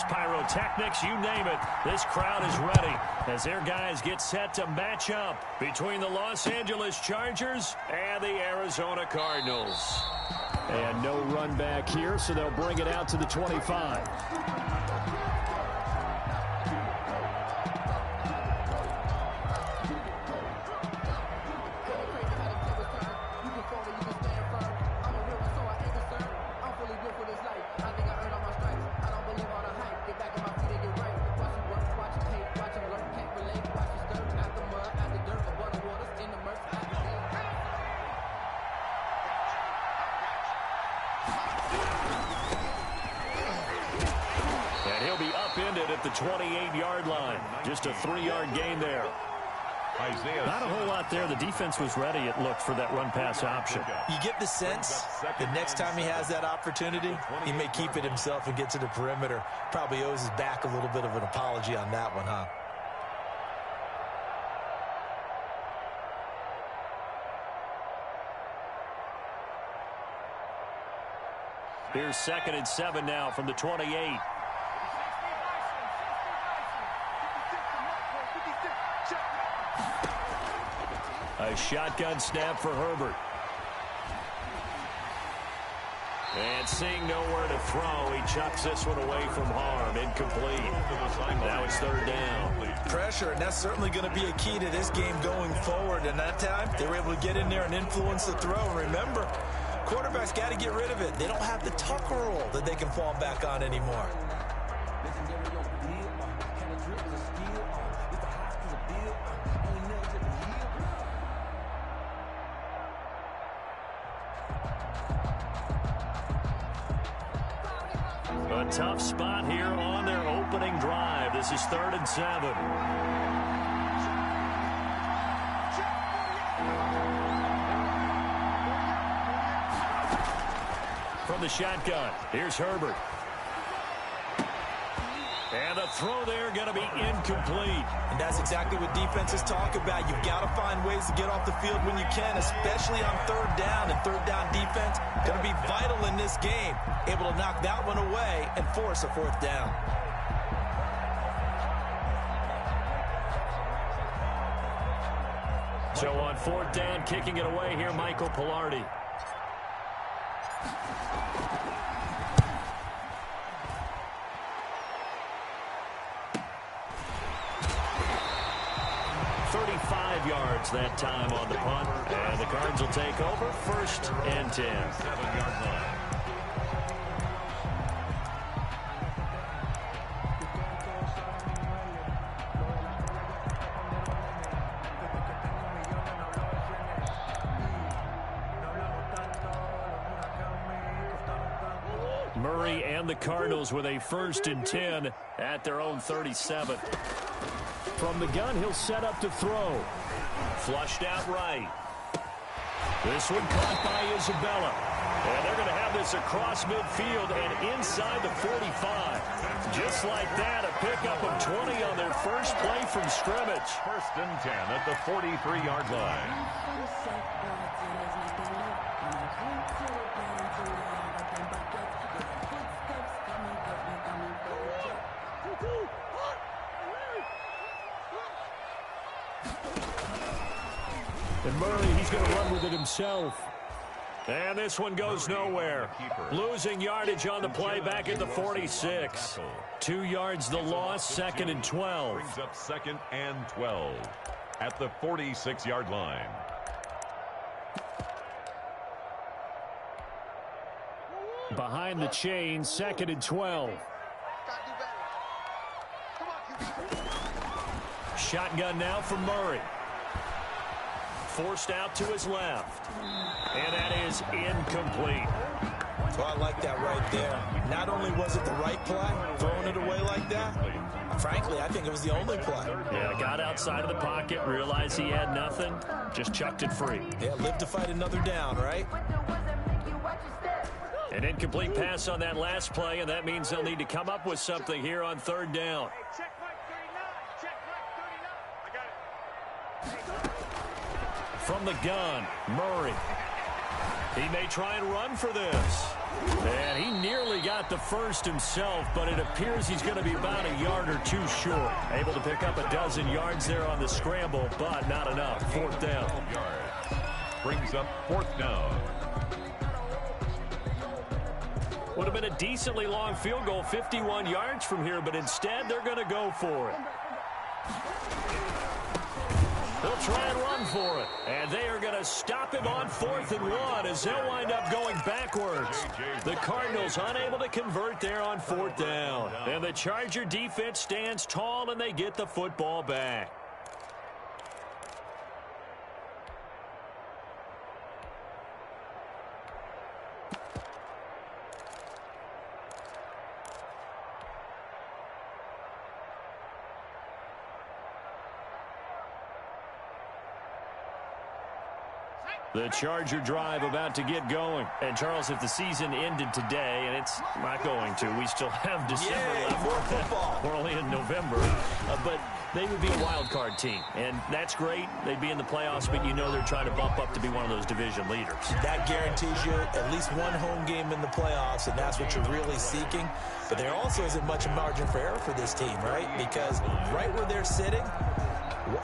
fireworks, pyrotechnics, you name it. This crowd is ready as their guys get set to match up between the Los Angeles Chargers and the Arizona Cardinals. And no run back here, so they'll bring it out to the 25. At the 28-yard line. Just a 3-yard gain there. Not a whole lot there. The defense was ready, it looked, for that run-pass option. You get the sense that next time he has that opportunity, he may keep it himself and get to the perimeter. Probably owes his back a little bit of an apology on that one, huh? Here's 2nd and 7 now from the 28. A shotgun snap for Herbert. And seeing nowhere to throw, he chucks this one away from harm. Incomplete. Now it's 3rd down. Pressure, and that's certainly going to be a key to this game going forward. And that time, they were able to get in there and influence the throw. Remember, quarterbacks got to get rid of it. They don't have the tuck rule that they can fall back on anymore. A tough spot here on their opening drive. This is 3rd and 7. From the shotgun, here's Herbert. And the throw there going to be incomplete. And that's exactly what defenses talk about. You've got to find ways to get off the field when you can, especially on 3rd down. And 3rd down defense going to be vital in this game. Able to knock that one away and force a 4th down. So on 4th down, kicking it away here, Michael Pilardi. Yards that time on the punt, and the Cards will take over 1st and 10. 7-yard line. Murray and the Cardinals with a 1st and 10 at their own 37. From the gun, he'll set up to throw. Flushed out right. This one caught by Isabella. And they're going to have this across midfield and inside the 45. Just like that, a pickup of 20 on their first play from scrimmage. 1st and 10 at the 43-yard line. And Murray, he's going to run with it himself. And this one goes nowhere. Losing yardage on the play back at the 46. 2 yards the loss, 2nd and 12. Brings up 2nd and 12 at the 46-yard line. Behind the chain, 2nd and 12. Shotgun now for Murray. Forced out to his left. And that is incomplete. So I like that right there. Not only was it the right play, throwing it away like that, frankly, I think it was the only play. Yeah, got outside of the pocket, realized he had nothing, just chucked it free. Yeah, live to fight another down, right? An incomplete pass on that last play, and that means they'll need to come up with something here on 3rd down. From the gun, Murray. He may try and run for this. And he nearly got the first himself, but it appears he's going to be about a yard or two short. Able to pick up a dozen yards there on the scramble, but not enough. Fourth down. Brings up fourth down. Would have been a decently long field goal, 51 yards from here, but instead they're going to go for it. They'll try and run for it. And they are going to stop him on 4th and 1 as they'll wind up going backwards. The Cardinals unable to convert there on 4th down. And the Charger defense stands tall and they get the football back. The Charger drive about to get going. And, Charles, if the season ended today, and it's not going to, we still have December left. More football. We're only in November. But they would be a wild card team. And that's great. They'd be in the playoffs, but you know they're trying to bump up to be one of those division leaders. That guarantees you at least one home game in the playoffs, and that's what you're really seeking. But there also isn't much margin for error for this team, right? Because right where they're sitting,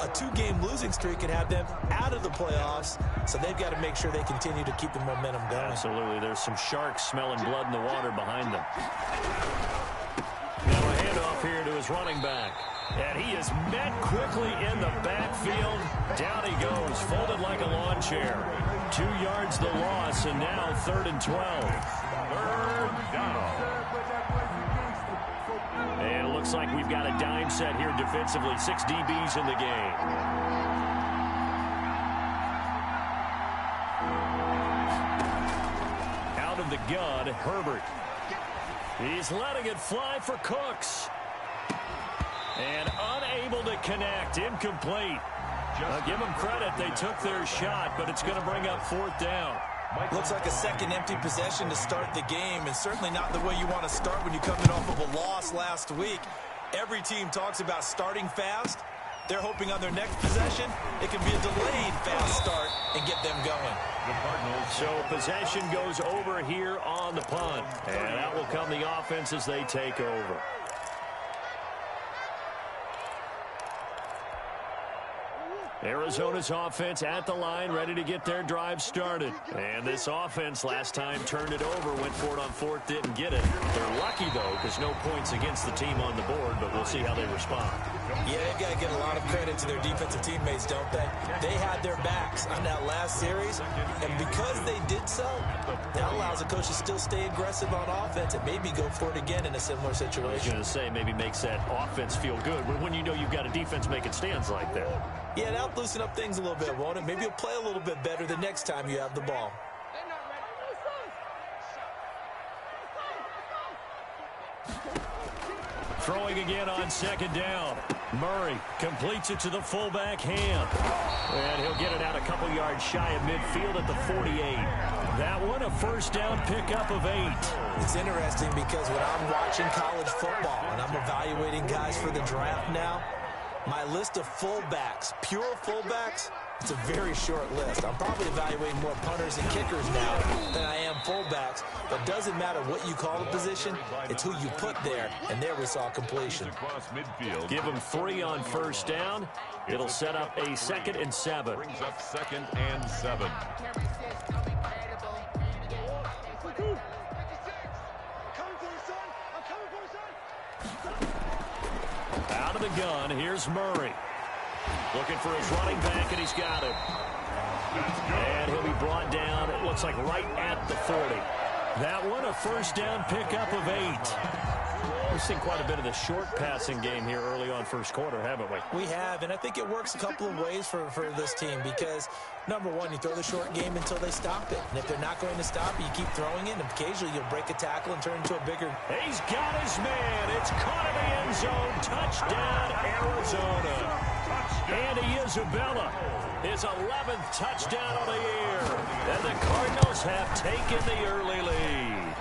a 2-game losing streak could have them out of the playoffs, so they've got to make sure they continue to keep the momentum going. Absolutely. There's some sharks smelling blood in the water behind them. Now a handoff here to his running back. And he is met quickly in the backfield. Down he goes, folded like a lawn chair. 2 yards the loss, and now 3rd and 12. 3rd down. And it looks like we've got a dime set here defensively. 6 DBs in the game. Out of the gun, Herbert. He's letting it fly for Cooks. And unable to connect. Incomplete. I'll give them credit. They took their shot, but it's going to bring up 4th down. Looks like a second empty possession to start the game, and certainly not the way you want to start when you're coming off of a loss last week. Every team talks about starting fast. They're hoping on their next possession, it can be a delayed fast start and get them going. So possession goes over here on the punt, and out will come the offense as they take over. Arizona's offense at the line, ready to get their drive started. And this offense last time turned it over, went for it on 4th, didn't get it. They're lucky, though, because no points against the team on the board, but we'll see how they respond. Yeah, they've got to get a lot of credit to their defensive teammates, don't they? They had their backs on that last series, and because they did so, that allows the coach to still stay aggressive on offense and maybe go for it again in a similar situation. I was going to say, maybe makes that offense feel good, but when you know you've got a defense making stands like that. Yeah, that'll loosen up things a little bit, won't it? Maybe you'll play a little bit better the next time you have the ball. Throwing again on 2nd down. Murray completes it to the fullback, Ham. And he'll get it out a couple yards shy of midfield at the 48. That one a 1st down pickup of 8. It's interesting because when I'm watching college football and I'm evaluating guys for the draft now, my list of fullbacks, pure fullbacks, it's a very short list. I'm probably evaluating more punters and kickers now than I am fullbacks. But it doesn't matter what you call the position, it's who you put there. And there we saw completion. Give them 3 on 1st down. It'll set up a 2nd and 7. Brings up 2nd and 7. Out of the gun, here's Murray. Looking for his running back, and he's got him. And he'll be brought down, it looks like right at the 40. That one a 1st down pickup of 8. We've seen quite a bit of the short passing game here early on 1st quarter, haven't we? We have, and I think it works a couple of ways for this team because, number one, you throw the short game until they stop it. And if they're not going to stop it, you keep throwing it, and occasionally you'll break a tackle and turn into a bigger... He's got his man. It's caught in the end zone. Touchdown, Arizona. Andy Isabella, his 11th touchdown of the year. And the Cardinals have taken the early lead.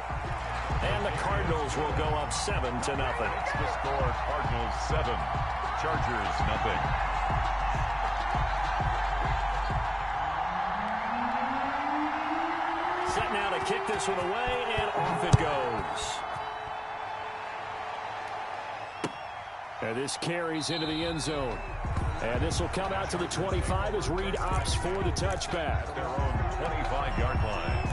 And the Cardinals will go up 7-0. The score, Cardinals 7, Chargers nothing. Set now to kick this one away, and off it goes. And this carries into the end zone. And this will come out to the 25 as Reed opts for the touchback. Their own 25-yard line.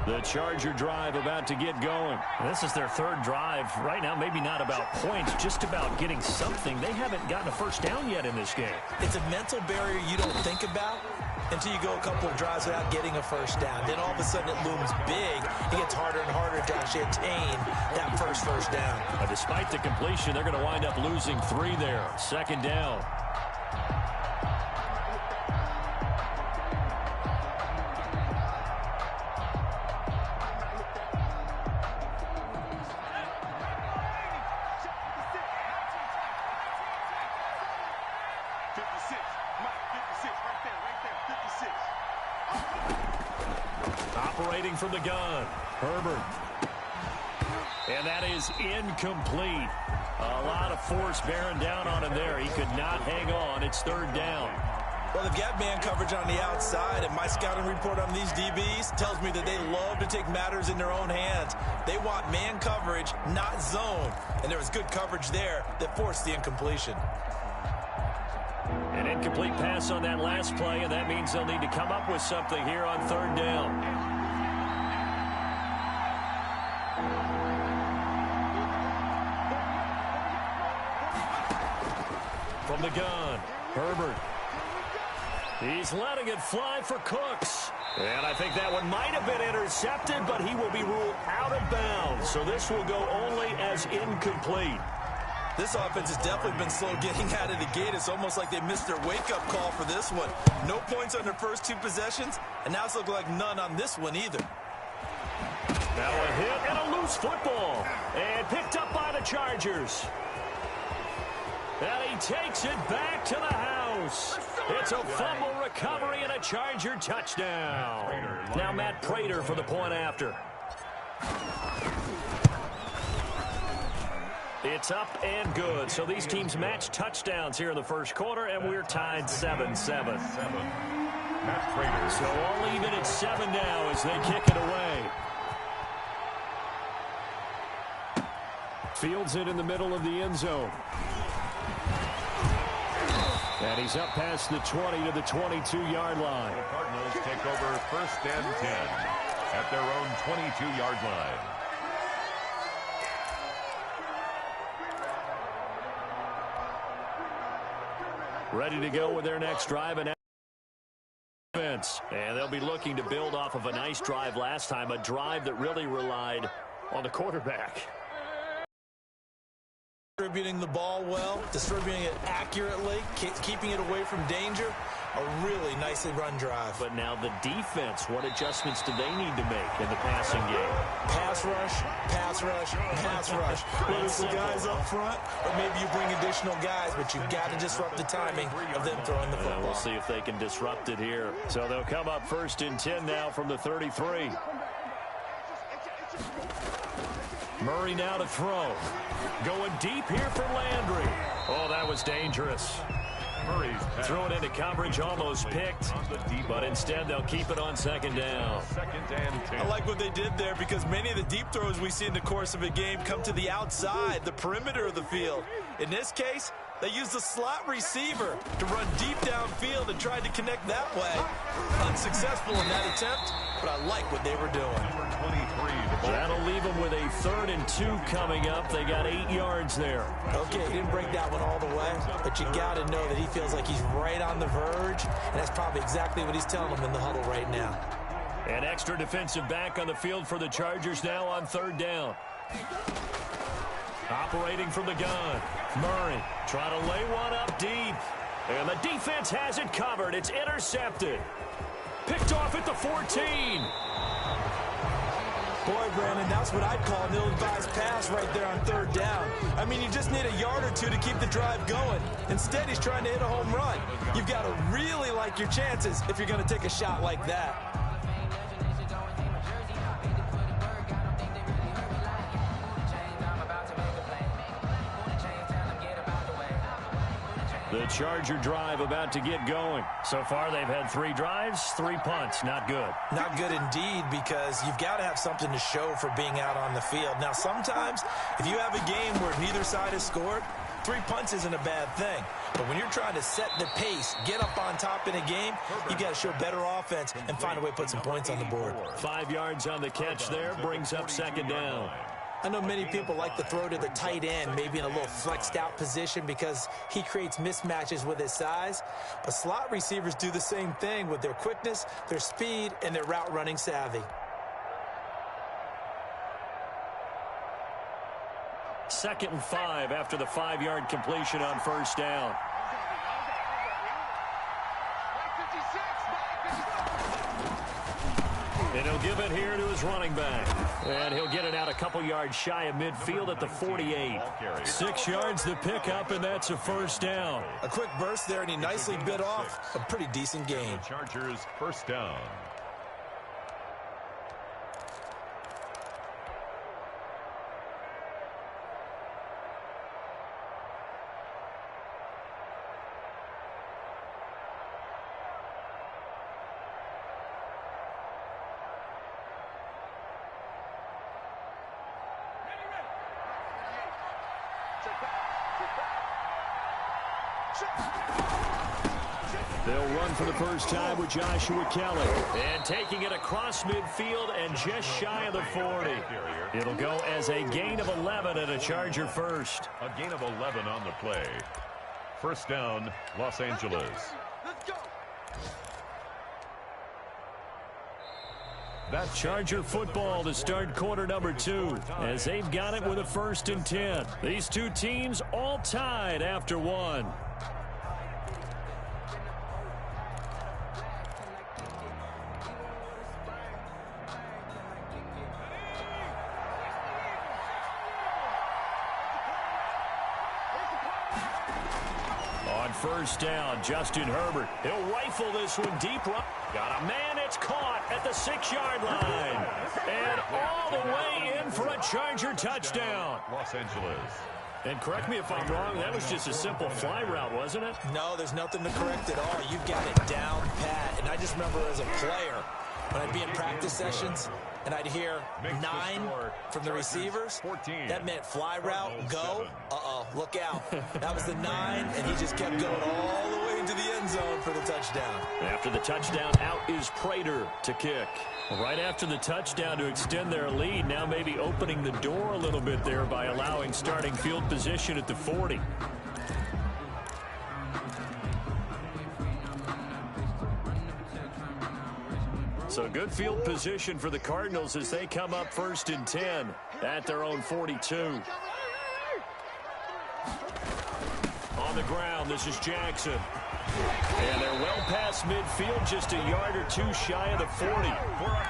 The Charger drive about to get going. This is their third drive. Right now, maybe not about points, just about getting something. They haven't gotten a first down yet in this game. It's a mental barrier you don't think about until you go a couple of drives without getting a first down. Then all of a sudden it looms big. It gets harder and harder to actually attain that first down. But despite the completion, they're going to wind up losing 3 there. Second down. Operating from the gun, Herbert. And that is incomplete. A lot of force bearing down on him there. He could not hang on. It's third down. Well, they've got man coverage on the outside, and my scouting report on these DBs tells me that they love to take matters in their own hands. They want man coverage, not zone. And there was good coverage there that forced the incompletion. An incomplete pass on that last play, and that means they'll need to come up with something here on third down. From the gun, Herbert. He's letting it fly for Cooks. And I think that one might have been intercepted, but he will be ruled out of bounds. So this will go only as incomplete. This offense has definitely been slow getting out of the gate. It's almost like they missed their wake-up call for this one. No points on their first 2 possessions, and now it's looking like none on this one either. Now a hit and a loose football. And picked up by the Chargers. And he takes it back to the house. It's a fumble recovery and a Charger touchdown. Now Matt Prater for the point after. It's up and good. So these teams match touchdowns here in the first quarter, and we're tied 7-7. Matt Prater. So all even at 7 now as they kick it away. Fields it in the middle of the end zone. And he's up past the 20 to the 22-yard line. The Cardinals take over first and 10 at their own 22-yard line. Ready to go with their next drive and offense. And they'll be looking to build off of a nice drive last time, a drive that really relied on the quarterback. Distributing the ball well, distributing it accurately, keeping it away from danger. A really nicely run drive. But now the defense, what adjustments do they need to make in the passing game? Pass rush, pass rush, pass rush. Whether it's the guys up front or maybe you bring additional guys, but you've got to disrupt the timing of them throwing the football. We'll see if they can disrupt it here. So they'll come up first and 10 now from the 33. Murray now to throw. Going deep here for Landry. Oh, that was dangerous. Murray's pass. Throw it into coverage, almost picked. But instead, they'll keep it on second down. Second and 10. I like what they did there because many of the deep throws we see in the course of a game come to the outside, the perimeter of the field. In this case, they used the slot receiver to run deep downfield and tried to connect that way. Unsuccessful in that attempt, but I like what they were doing. Number 23. That'll leave them with a 3rd and 2 coming up. They got 8 yards there. Okay, he didn't break that one all the way, but you got to know that he feels like he's right on the verge, and that's probably exactly what he's telling them in the huddle right now. An extra defensive back on the field for the Chargers now on 3rd down. Operating from the gun. Murray trying to lay one up deep. And the defense has it covered. It's intercepted. Picked off at the 14. Boy, Brandon, that's what I'd call an ill-advised pass right there on third down. I mean, you just need a yard or two to keep the drive going. Instead, he's trying to hit a home run. You've got to really like your chances if you're going to take a shot like that. The Charger drive about to get going. So far, they've had 3 drives, 3 punts. Not good. Not good indeed, because you've got to have something to show for being out on the field. Now, sometimes, if you have a game where neither side has scored, 3 punts isn't a bad thing. But when you're trying to set the pace, get up on top in a game, you got to show better offense and find a way to put some points on the board. 5 yards on the catch there, brings up second down. I know many people like to throw to the tight end, maybe in a little flexed out position because he creates mismatches with his size. But slot receivers do the same thing with their quickness, their speed, and their route running savvy. Second and 5 after the 5-yard completion on first down. And he'll give it here to his running back. And he'll get it out a couple yards shy of midfield at the 48. 6 yards the pickup, and that's a first down. A quick burst there, and he nicely bit off a pretty decent gain. Chargers first down. They'll run for the first time with Joshua Kelly. And taking it across midfield and just shy of the 40. It'll go as a gain of 11 and a Charger first. A gain of 11 on the play. First down, Los Angeles. Let's go. That Charger football to start quarter number 2 as they've got it with a 1st and 10. These two teams all tied after 1. First down, Justin Herbert. He'll rifle this one deep. Got a man, it's caught at the 6-yard line. And all the way in for a Charger touchdown. Los Angeles. And correct me if I'm wrong, that was just a simple fly route, wasn't it? No, there's nothing to correct at all. You've got it down pat. And I just remember as a player, when I'd be in practice sessions, and I'd hear 9 from the receivers, that meant fly route, go, look out. That was the 9, and he just kept going all the way into the end zone for the touchdown. After the touchdown, out is Prater to kick. Right after the touchdown to extend their lead, now maybe opening the door a little bit there by allowing starting field position at the 40. So good field position for the Cardinals as they come up 1st and 10 at their own 42. On the ground, this is Jackson. And they're well past midfield, just a yard or 2 shy of the 40.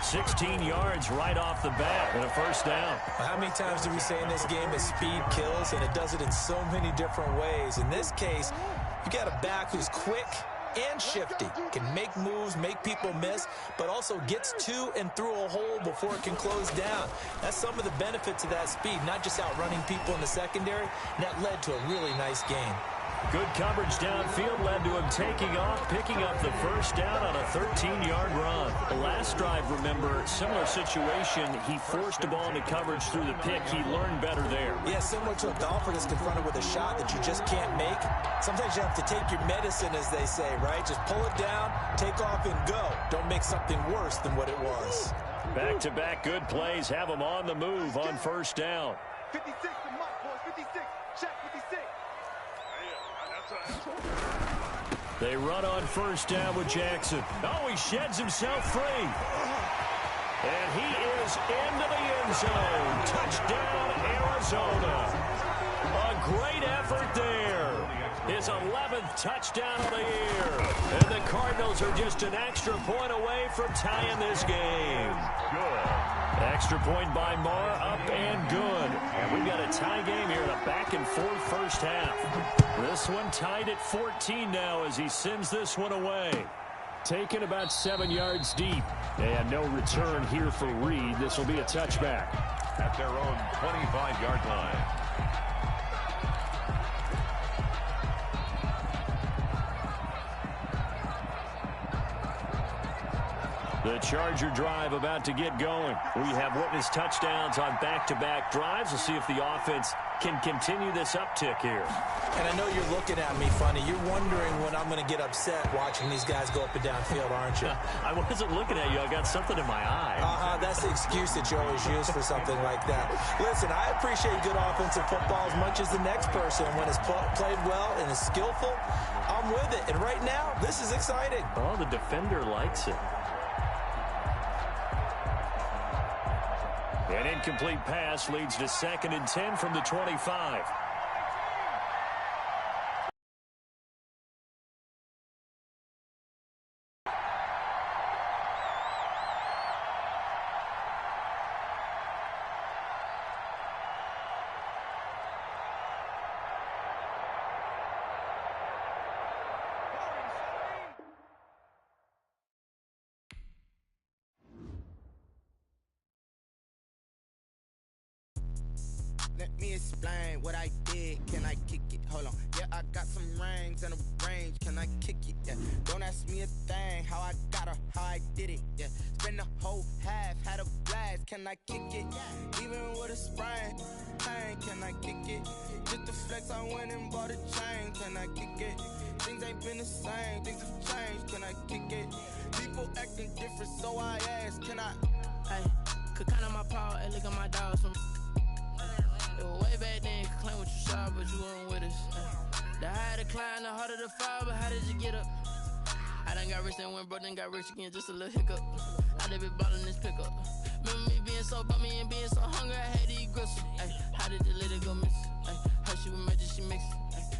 16 yards right off the bat and a first down. How many times do we say in this game that speed kills, and it does it in so many different ways? In this case, you got a back who's quick and shifty, can make moves, make people miss, but also gets to and through a hole before it can close down. That's some of the benefits of that speed, not just outrunning people in the secondary, and that led to a really nice game. Good coverage downfield led to him taking off, picking up the first down on a 13-yard run. The last drive, remember, similar situation. He forced a ball into coverage through the pick. He learned better there. Yeah, similar to a golfer that's confronted with a shot that you just can't make. Sometimes you have to take your medicine, as they say, right? Just pull it down, take off, and go. Don't make something worse than what it was. Back-to-back good plays have him on the move on first down. 56 to Mike, boys. 56. Check 56. They run on first down with Jackson. Oh, he sheds himself free. And he is into the end zone. Touchdown, Arizona. A great effort there. his 11th touchdown of the year. And the Cardinals are just an extra point away from tying this game. Good. Extra point by Marr, up and good. And we've got a tie game here in a back-and-forth first half. This one tied at 14 now as he sends this one away. Taken about 7 yards deep. And no return here for Reed. This will be a touchback. At their own 25-yard line. The Charger drive about to get going. We have witnessed touchdowns on back-to-back drives. We'll see if the offense can continue this uptick here. And I know you're looking at me funny. You're wondering when I'm going to get upset watching these guys go up and down field, aren't you? I wasn't looking at you. I got something in my eye. That's the excuse that you always use for something like that. Listen, I appreciate good offensive football as much as the next person. When it's played well and is skillful, I'm with it. And right now, this is exciting. Oh, the defender likes it. An incomplete pass leads to 2nd and 10 from the 25. Let me explain what I did. Can I kick it? Hold on. Yeah, I got some rings and a range. Can I kick it? Yeah. Don't ask me a thing. How I got her, how I did it. Yeah. Spend the whole half, had a blast. Can I kick it? Even with a sprain, pain. Can I kick it? Just to flex, I went and bought a chain. Can I kick it? Things ain't been the same. Things have changed. Can I kick it? People acting different, so I ask. Can I? Hey, could count on my paw and look at my dogs from. It was way back then, could claim what you saw, but you weren't with us. The higher the climb, the harder the fall, but how did you get up? I done got rich and went broke, then got rich again, just a little hiccup. I done been ballin' this pickup. Remember me being so bummy and being so hungry, I had to eat gristle. Ay, how did the lady go miss? Ay, how she was magic, she mixed.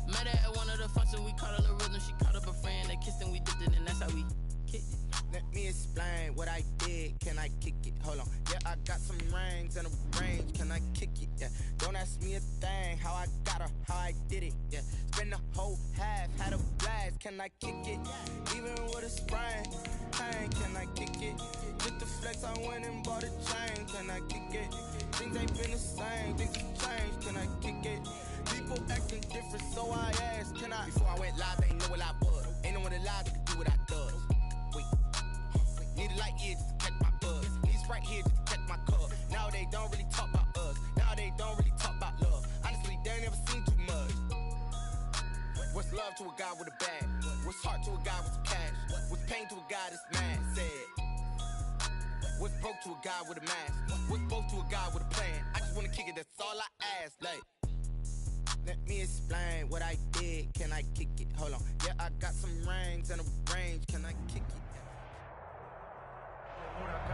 Met her at one of the functions, we caught a little rhythm, she caught up a friend, they kissed and we dipped it, and that's how we kicked it. Let me explain what I did. Can I kick it? Hold on. Yeah, I got some rings and a range. Can I kick it? Yeah. Don't ask me a thing. How I got her, how I did it. Yeah. Spend the whole half, had a blast. Can I kick it? Even with a sprain, pain. Can I kick it? Just to flex, I went and bought a chain. Can I kick it? Things ain't been the same. Things have changed. Can I kick it? People acting different, so I asked. Can I? Before I went live, they ain't know what I was. Ain't no one alive that could do what I does. Wait. Need a light here just to catch my buzz. Need Sprite here just to catch my cup. Now they don't really talk about us. Now they don't really talk about love. Honestly, they ain't never seen too much. What's love to a guy with a bag? What's heart to a guy with some cash? What's pain to a guy that's mad? Said. What's broke to a guy with a mask? What's both to a guy with a plan? I just wanna kick it, that's all I ask. Like, let me explain what I did. Can I kick it? Hold on. Yeah, I got some rings and a range. Can I kick it?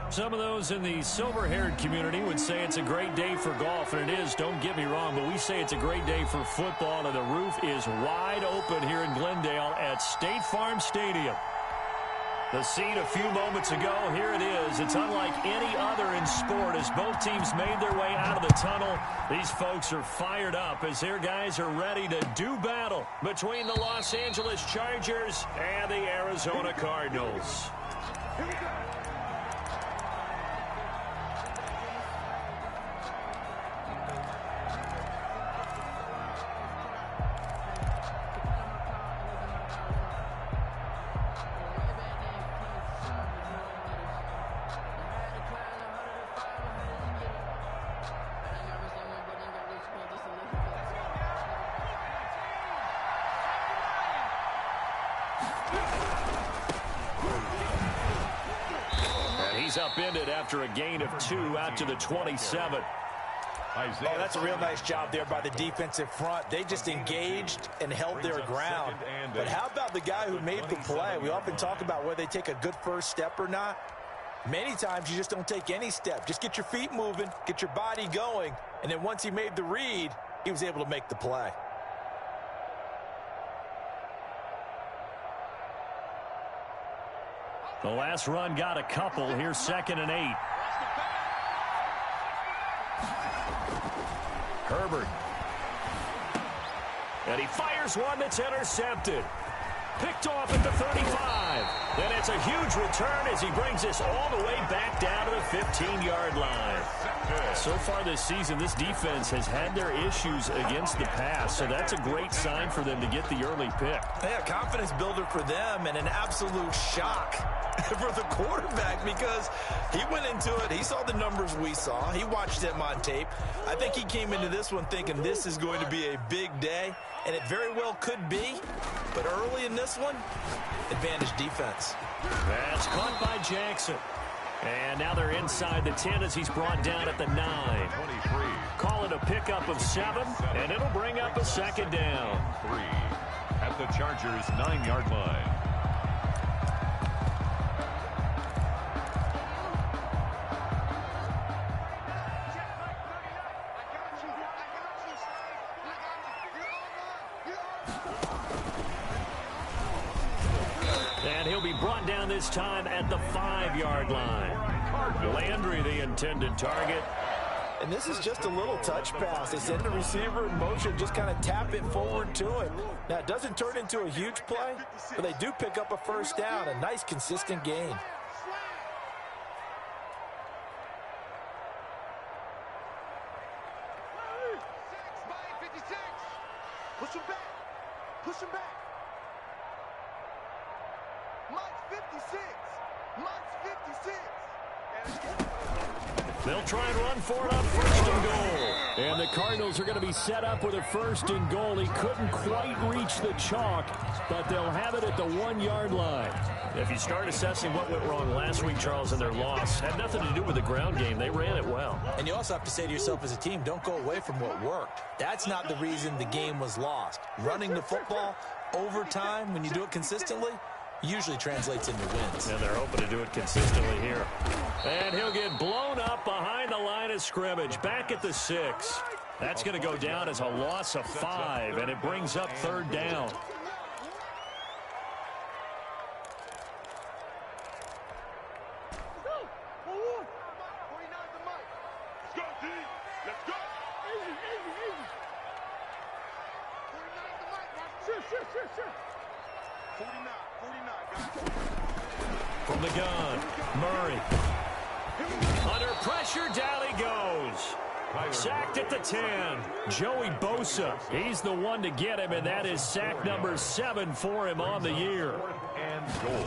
Some of those in the silver-haired community would say it's a great day for golf, and it is, don't get me wrong, but we say it's a great day for football, and the roof is wide open here in Glendale at State Farm Stadium. The scene a few moments ago, here it is. It's unlike any other in sport as both teams made their way out of the tunnel. These folks are fired up as their guys are ready to do battle between the Los Angeles Chargers and the Arizona Cardinals. Here we go. He's upended after a gain of 2 out to the 27. Oh, that's a real nice job there by the defensive front. They just engaged and held their ground. But how about the guy who made the play? We often talk about whether they take a good first step or not. Many times you just don't take any step. Just get your feet moving, get your body going, and then once he made the read, he was able to make the play. The last run got a couple. Here's 2nd and 8. Herbert. And he fires one that's intercepted. Picked off at the 35. And it's a huge return as he brings this all the way back down to the 15-yard line. So far this season, this defense has had their issues against the pass, so that's a great sign for them to get the early pick. Yeah, confidence builder for them and an absolute shock for the quarterback because he went into it. He saw the numbers we saw. He watched them on tape. I think he came into this one thinking this is going to be a big day, and it very well could be. But early in this one, advantage defense. That's caught by Jackson. And now they're inside the 10 as he's brought down at the 9. 23. Call it a pickup of 7, and it'll bring up a 2nd down. 3 at the Chargers' 9-yard line. And he'll be brought down this time at the 5-yard line. Landry, the intended target. And this is just a little touch pass. They send the receiver in motion, just kind of tap it forward to him. Now, it doesn't turn into a huge play, but they do pick up a first down. A nice, consistent gain. Push him back. Push him back. Mike's 56. Mike's 56. They'll try and run for it on 1st and goal. And the Cardinals are going to be set up with a 1st and goal. He couldn't quite reach the chalk, but they'll have it at the 1-yard line. If you start assessing what went wrong last week, Charles, in their loss, had nothing to do with the ground game. They ran it well. And you also have to say to yourself as a team, don't go away from what worked. That's not the reason the game was lost. Running the football over time, when you do it consistently, usually translates into wins. And they're hoping to do it consistently here. And he'll get blown up behind the line of scrimmage, back at the 6. That's going to go down as a loss of 5, and it brings up 3rd down. From the gun, Murray. Under pressure, down he goes. Sacked at the 10. Joey Bosa. He's the one to get him, and that is sack number 7 for him on the year. And goal.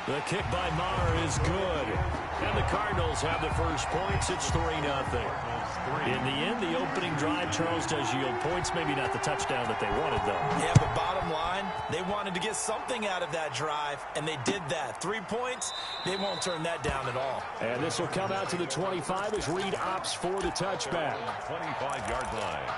The kick by Maher is good. And the Cardinals have the first points. It's 3-0. In the end, the opening drive, Charles, does yield points. Maybe not the touchdown that they wanted, though. Yeah, but bottom line, they wanted to get something out of that drive, and they did that. 3 points, they won't turn that down at all. And this will come out to the 25 as Reed opts for the touchback. 25-yard line.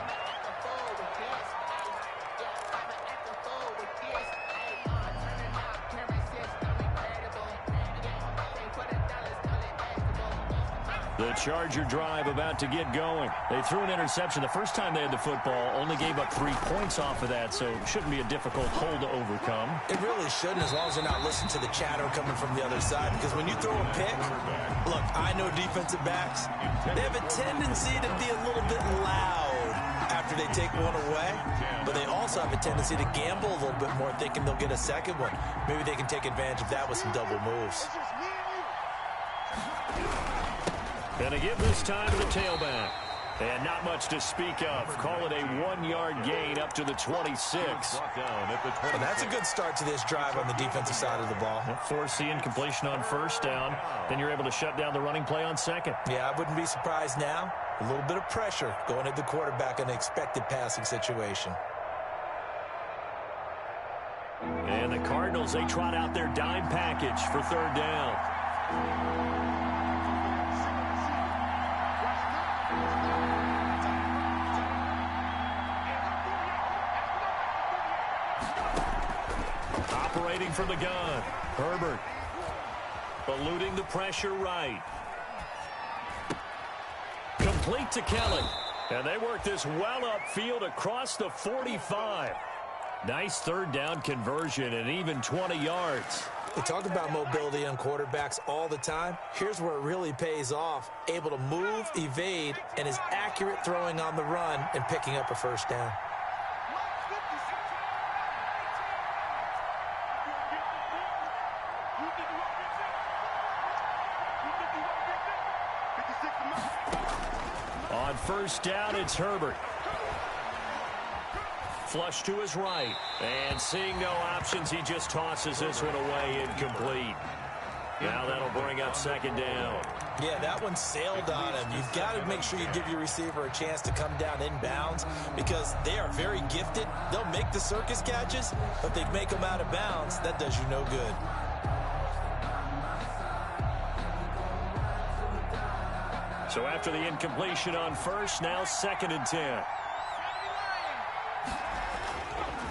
The Charger drive about to get going. They threw an interception the first time they had the football, only gave up 3 points off of that, so it shouldn't be a difficult hole to overcome. It really shouldn't, as long as they're not listening to the chatter coming from the other side, because when you throw a pick, look, I know defensive backs, they have a tendency to be a little bit loud after they take one away, but they also have a tendency to gamble a little bit more, thinking they'll get a second one. Maybe they can take advantage of that with some double moves. Going to give this time to the tailback. And not much to speak of. Call it a 1-yard gain up to the 26. And that's a good start to this drive on the defensive side of the ball. Force the incompletion on 1st down. Then you're able to shut down the running play on 2nd. Yeah, I wouldn't be surprised now. A little bit of pressure going at the quarterback in an expected passing situation. And the Cardinals, they trot out their dime package for 3rd down. Operating from the gun, Herbert. Eluding the pressure right. Complete to Kelly. And they work this well upfield across the 45. Nice third down conversion and even 20 yards. We talk about mobility on quarterbacks all the time. Here's where it really pays off. Able to move, evade, and is accurate throwing on the run and picking up a first down. On first down, it's Herbert. Flush to his right. And seeing no options, he just tosses this one away incomplete. Now that'll bring up second down. Yeah, that one sailed on him. You've got to make sure you give your receiver a chance to come down inbounds because they are very gifted. They'll make the circus catches, but they make them out of bounds. That does you no good. So after the incompletion on first, now 2nd and 10.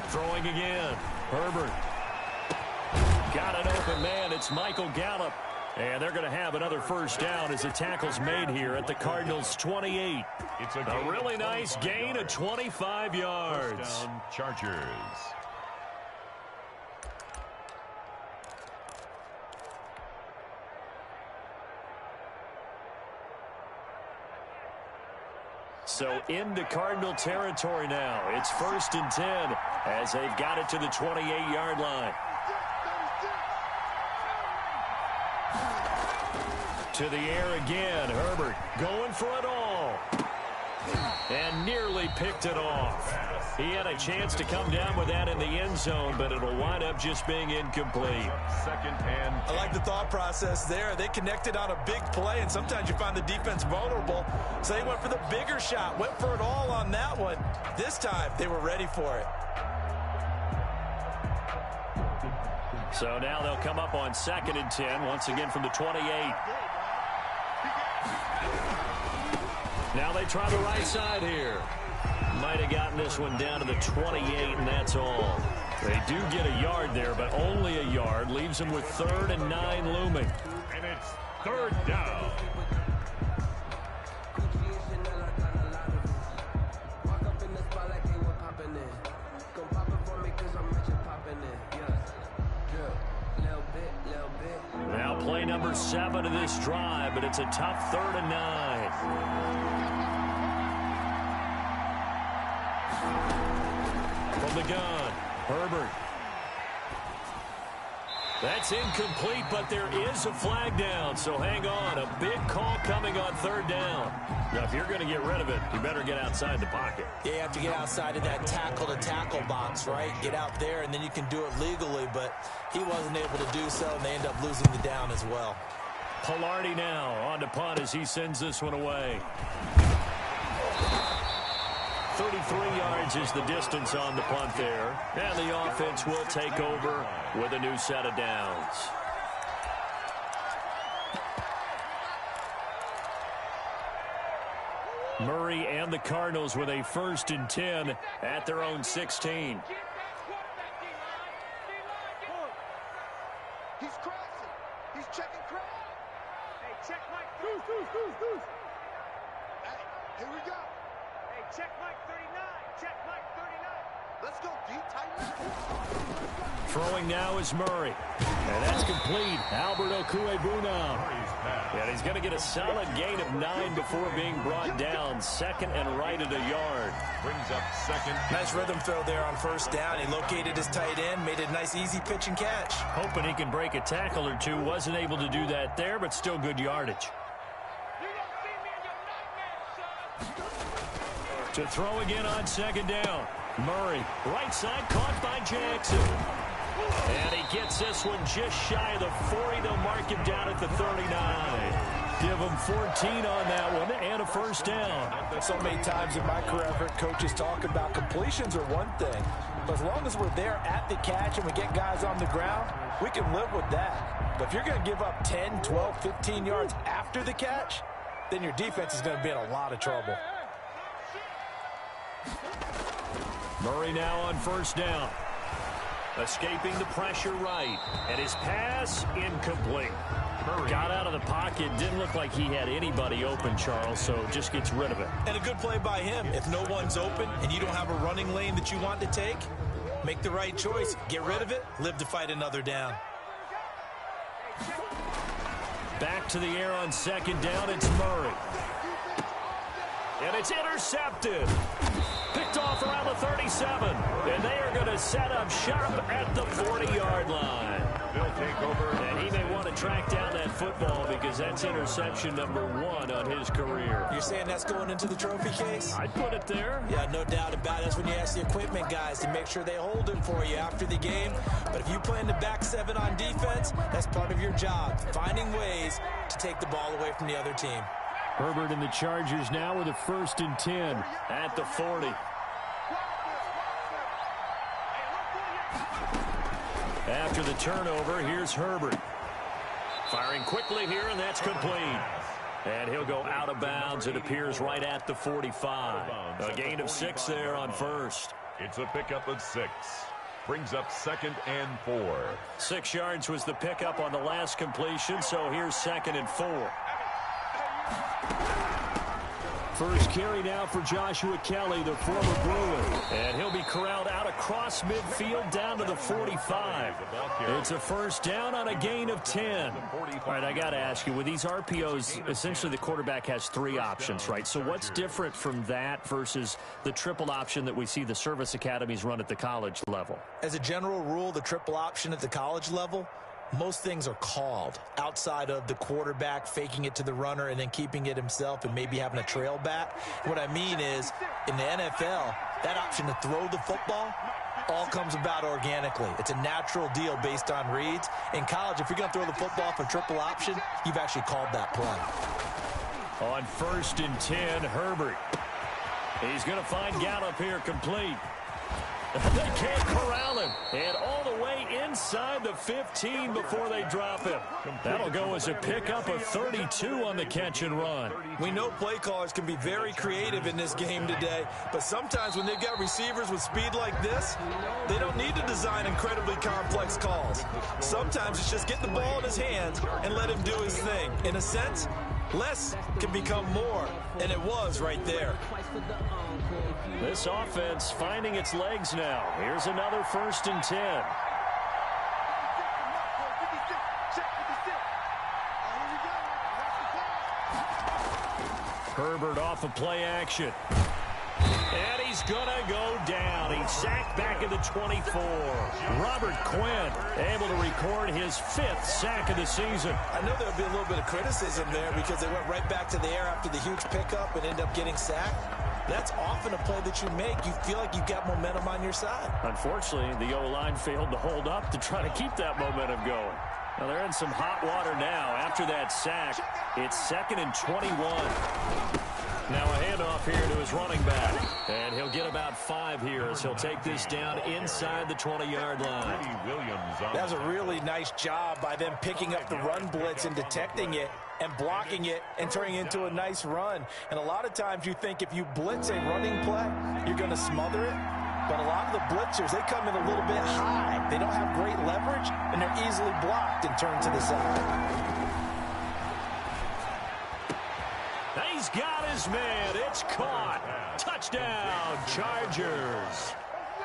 Throwing again. Herbert. Got an open man. It's Michael Gallup. And they're going to have another first down as the tackle's made here at the Cardinals' 28. It's a really nice gain of 25 yards. First down, Chargers. So into Cardinal territory now. It's 1st and 10 as they've got it to the 28-yard line. To the air again. Herbert going for it all. And nearly picked it off. He had a chance to come down with that in the end zone, but it'll wind up just being incomplete. Second and 10. I like the thought process there. They connected on a big play, and sometimes you find the defense vulnerable. So they went for the bigger shot, went for it all on that one. This time, they were ready for it. So now they'll come up on 2nd and 10, once again from the 28. Now they try the right side here. Might have gotten this one down to the 28, and that's all. They do get a yard there, but only a yard. Leaves them with 3rd and 9 looming. And it's 3rd down. Now play number 7 of this drive, but it's a tough 3rd and 9. From the gun, Herbert. That's incomplete, but there is a flag down, so hang on. A big call coming on 3rd down. Now, if you're going to get rid of it, you better get outside the pocket. Yeah, you have to get outside of that tackle-to-tackle box, right? Get out there, and then you can do it legally, but he wasn't able to do so, and they end up losing the down as well. Pilardi now on to punt as he sends this one away. 33 yards is the distance on the punt there. And the offense will take over with a new set of downs. Murray and the Cardinals with a 1st and 10 at their own 16. He's crossing. He's checking crack. Hey, check Mike. Deuce. Hey, here we go. Hey, check Mike 39. Check Mike 39. Let's go deep, tight. Throwing now is Murray. And that's complete. Albert Okuebuna. And he's going to get a solid gain of 9 before being brought down. 2nd and right at a yard. Brings up 2nd. Nice rhythm throw there on 1st down. He located his tight end, made a nice easy pitch and catch. Hoping he can break a tackle or two. Wasn't able to do that there, but still good yardage. To throw again on 2nd down. Murray, right side, caught by Jackson. And he gets this one just shy of the 40. They'll mark him down at the 39. Give him 14 on that one and a 1st down. So many times in my career, I've heard coaches talk about completions are one thing. But as long as we're there at the catch and we get guys on the ground, we can live with that. But if you're going to give up 10, 12, 15 yards after the catch, then your defense is going to be in a lot of trouble. Murray now on 1st down. Escaping the pressure right. And his pass incomplete. Murray got out of the pocket. Didn't look like he had anybody open, Charles, so just gets rid of it. And a good play by him. If no one's open and you don't have a running lane that you want to take, Make the right choice. Get rid of it. Live to fight another down. Back to the air on second down. It's Murray. And it's intercepted. Picked off around the 37. And they are going to set up shop at the 40-yard line. They'll take over. And he may want to track down that football because that's interception number 1 on his career. You're saying that's going into the trophy case? I'd put it there. Yeah, no doubt about it. That's when you ask the equipment guys to make sure they hold him for you after the game. But if you play in the back 7 on defense, that's part of your job, finding ways to take the ball away from the other team. Herbert and the Chargers now with a 1st and 10 at the 40. After the turnover, here's Herbert. Firing quickly here, and that's complete. And he'll go out of bounds. It appears right at the 45. A gain of 6 there on first. It's a pickup of 6. Brings up 2nd and 4. 6 yards was the pickup on the last completion, so here's 2nd and 4. First carry now for Joshua Kelly, the former Bruin. And he'll be corralled out across midfield down to the 45. It's a 1st down on a gain of 10. All right, I got to ask you, with these RPOs, essentially the quarterback has 3 options, right? So what's different from that versus the triple option that we see the service academies run at the college level? As a general rule, the triple option at the college level, most things are called outside of the quarterback faking it to the runner and then keeping it himself and maybe having a trail back. What I mean is, in the NFL, that option to throw the football all comes about organically. It's a natural deal based on reads. In college, if you're going to throw the football for triple option, you've actually called that play. On 1st and 10, Herbert. He's going to find Gallup here complete. They can't corral him. And all the way inside the 15 before they drop him. That'll go as a pickup of 32 on the catch and run. We know play callers can be very creative in this game today, but sometimes when they've got receivers with speed like this, they don't need to design incredibly complex calls. Sometimes it's just get the ball in his hands and let him do his thing. In a sense, less can become more, and it was right there. This offense finding its legs now. Here's another 1st and 10. Herbert off of play action. And he's going to go down. He's sacked back at the 24. Robert Quinn able to record his 5th sack of the season. I know there'll be a little bit of criticism there because they went right back to the air after the huge pickup and ended up getting sacked. That's often a play that you make. You feel like you've got momentum on your side. Unfortunately, the O-line failed to hold up to try to keep that momentum going. Now they're in some hot water now. After that sack, it's 2nd and 21. Now a handoff here to his running back. And he'll get about 5 here as he'll take this down inside the 20-yard line. That was a really nice job by them picking up the run blitz and detecting it and blocking it and turning it into a nice run. And a lot of times you think if you blitz a running play, you're going to smother it. But a lot of the blitzers, they come in a little bit high. They don't have great leverage, and they're easily blocked and turned to the side. He's got his man. It's caught. Touchdown, Chargers.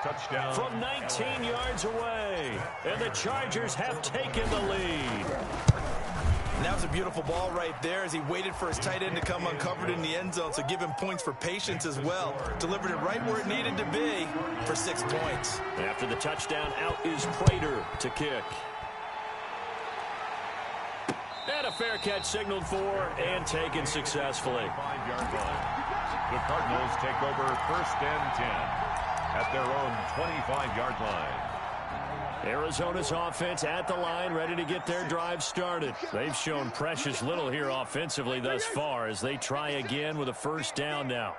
Touchdown. From 19 yards away. And the Chargers have taken the lead. And that was a beautiful ball right there as he waited for his tight end to come uncovered in the end zone, so give him points for patience as well. Delivered it right where it needed to be for 6 points. After the touchdown, out is Prater to kick. And a fair catch signaled for and taken successfully. 5-yard line. The Cardinals take over 1st and 10 at their own 25-yard line. Arizona's offense at the line, ready to get their drive started. They've shown precious little here offensively thus far as they try again with a 1st down now.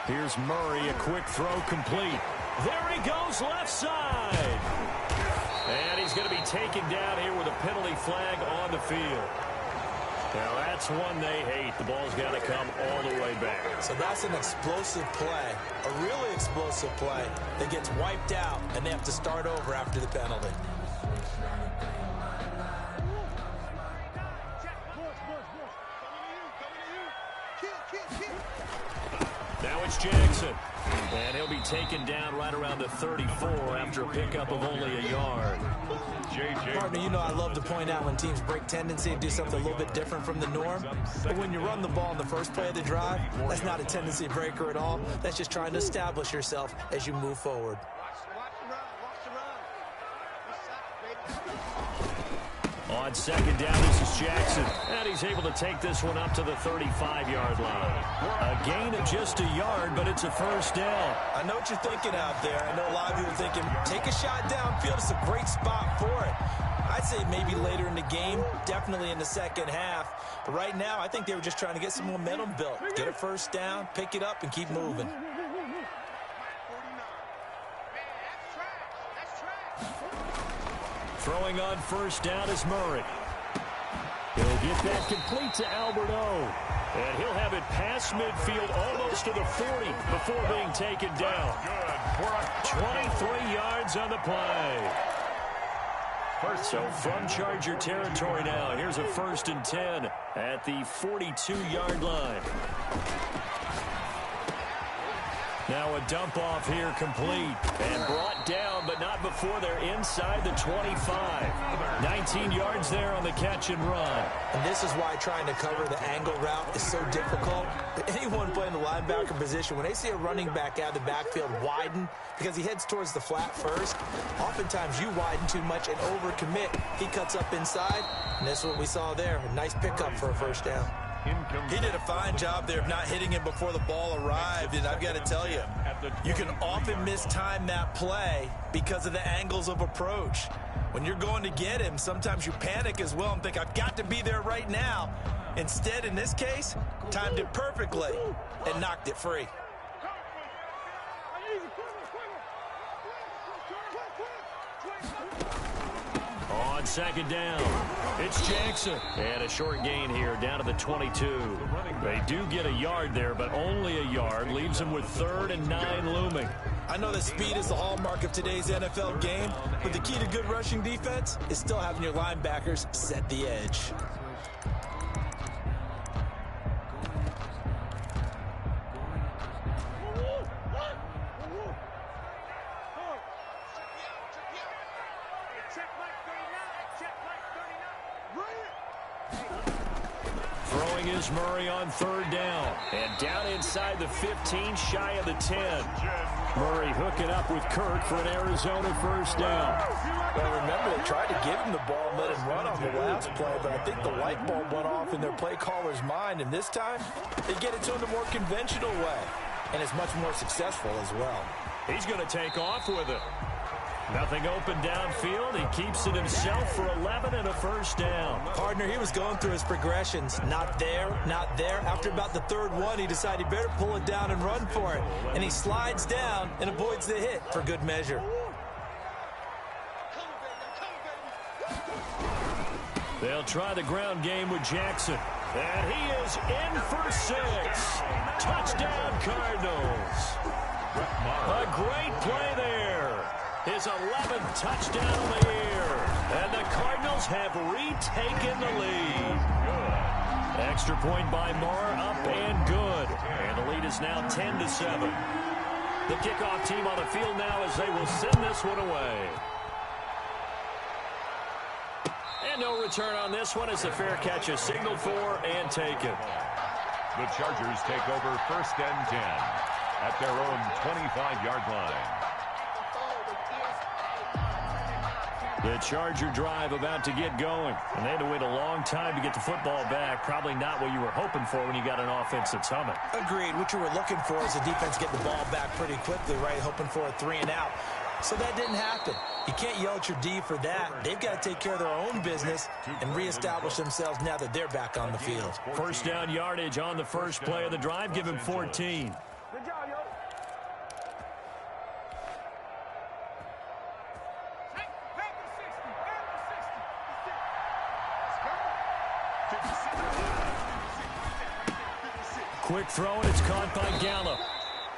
Here's Murray, a quick throw complete. There he goes, left side. And he's going to be taken down here with a penalty flag on the field. Now that's one they hate. The ball's got to come all the way back. So that's an explosive play, a really explosive play that gets wiped out, and they have to start over after the penalty. Now it's Jackson. And he'll be taken down right around the 34 after a pickup of only a yard. Partner, you know I love to point out when teams break tendency and do something a little bit different from the norm. But when you run the ball in the first play of the drive, that's not a tendency breaker at all. That's just trying to establish yourself as you move forward. On second down, this is Jackson. And he's able to take this one up to the 35-yard line. A gain of just a yard, but it's a first down. I know what you're thinking out there. I know a lot of people are thinking, take a shot downfield. It's a great spot for it. I'd say maybe later in the game, definitely in the second half. But right now, I think they were just trying to get some momentum built. Get a first down, pick it up, and keep moving. Throwing on first down is Murray. He'll get that complete to Albert O. And he'll have it past midfield almost to the 40 before being taken down. 23 yards on the play. So from Charger territory now, here's a 1st and 10 at the 42-yard line. Now a dump off here complete and brought down, but not before they're inside the 25. 19 yards there on the catch and run. And this is why trying to cover the angle route is so difficult. Anyone playing the linebacker position, when they see a running back out of the backfield widen because he heads towards the flat first, oftentimes you widen too much and overcommit. He cuts up inside, and that's what we saw there. A nice pickup for a first down. He did a fine job there of not hitting him before the ball arrived, and I've got to tell you, you can often mistime that play because of the angles of approach. When you're going to get him, sometimes you panic as well and think, I've got to be there right now. Instead, in this case, timed it perfectly and knocked it free. On second down, it's Jackson. And a short gain here down to the 22. They do get a yard there, but only a yard. Leaves them with 3rd and 9 looming. I know that speed is the hallmark of today's NFL game, but the key to good rushing defense is still having your linebackers set the edge. Throwing is Murray on 3rd down. And down inside the 15, shy of the 10. Murray hooking up with Kirk for an Arizona first down. Well, remember, they tried to give him the ball and let him run on the last play, but I think the light bulb went off in their play caller's mind, and this time they get it to him the more conventional way, and it's much more successful as well. He's going to take off with it. Nothing open downfield. He keeps it himself for 11 and a first down. Partner, he was going through his progressions. Not there, not there. After about the 3rd one, he decided he better pull it down and run for it. And he slides down and avoids the hit for good measure. They'll try the ground game with Jackson. And he is in for 6. Touchdown, Cardinals. A great play there. His 11th touchdown of the year. And the Cardinals have retaken the lead. Extra point by Moore, up and good. And the lead is now 10-7. The kickoff team on the field now as they will send this one away. And no return on this one as the fair catch is signaled for and taken. The Chargers take over 1st and 10 at their own 25-yard line. The Charger drive about to get going. And they had to wait a long time to get the football back. Probably not what you were hoping for when you got an offense that's humming. Agreed. What you were looking for is the defense getting the ball back pretty quickly, right? Hoping for a 3 and out. So that didn't happen. You can't yell at your D for that. They've got to take care of their own business and reestablish themselves now that they're back on the field. First down yardage on the first play of the drive. Give him 14. Good job, yo. Quick throw, and it's caught by Gallup.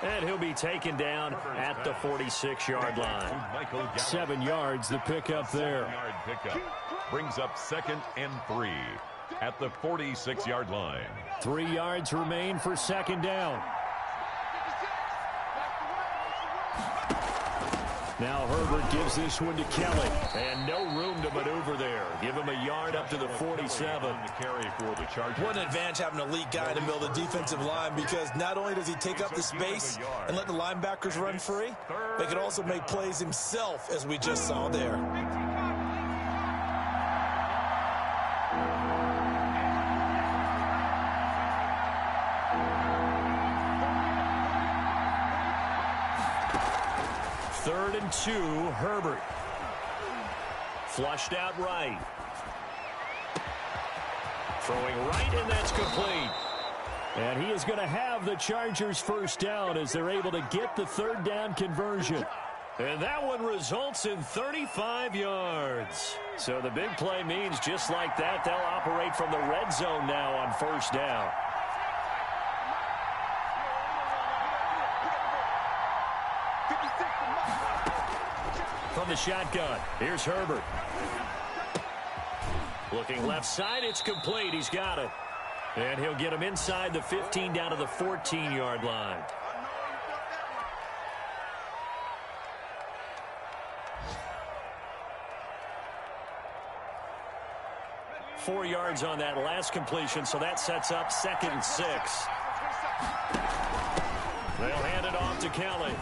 And he'll be taken down at the 46-yard line. 7 yards, the pickup there. Pickup brings up 2nd and 3 at the 46-yard line. 3 yards remain for 2nd down. Now Herbert gives this one to Kelly. And no room to maneuver there. Give him a yard up to the 47. What an advantage having an elite guy in the middle of the defensive line, because not only does he take up the space and let the linebackers run free, they can also make plays himself, as we just saw there. Third and 2, Herbert. Flushed out right. Throwing right, and that's complete. And he is going to have the Chargers first down as they're able to get the third down conversion. And that one results in 35 yards. So the big play means just like that, they'll operate from the red zone now on first down. From the shotgun, here's Herbert. Looking left side, it's complete. He's got it. And he'll get him inside the 15 down to the 14-yard line. Four yards on that last completion, so that sets up 2nd and 6. They'll hand it off to Kelly.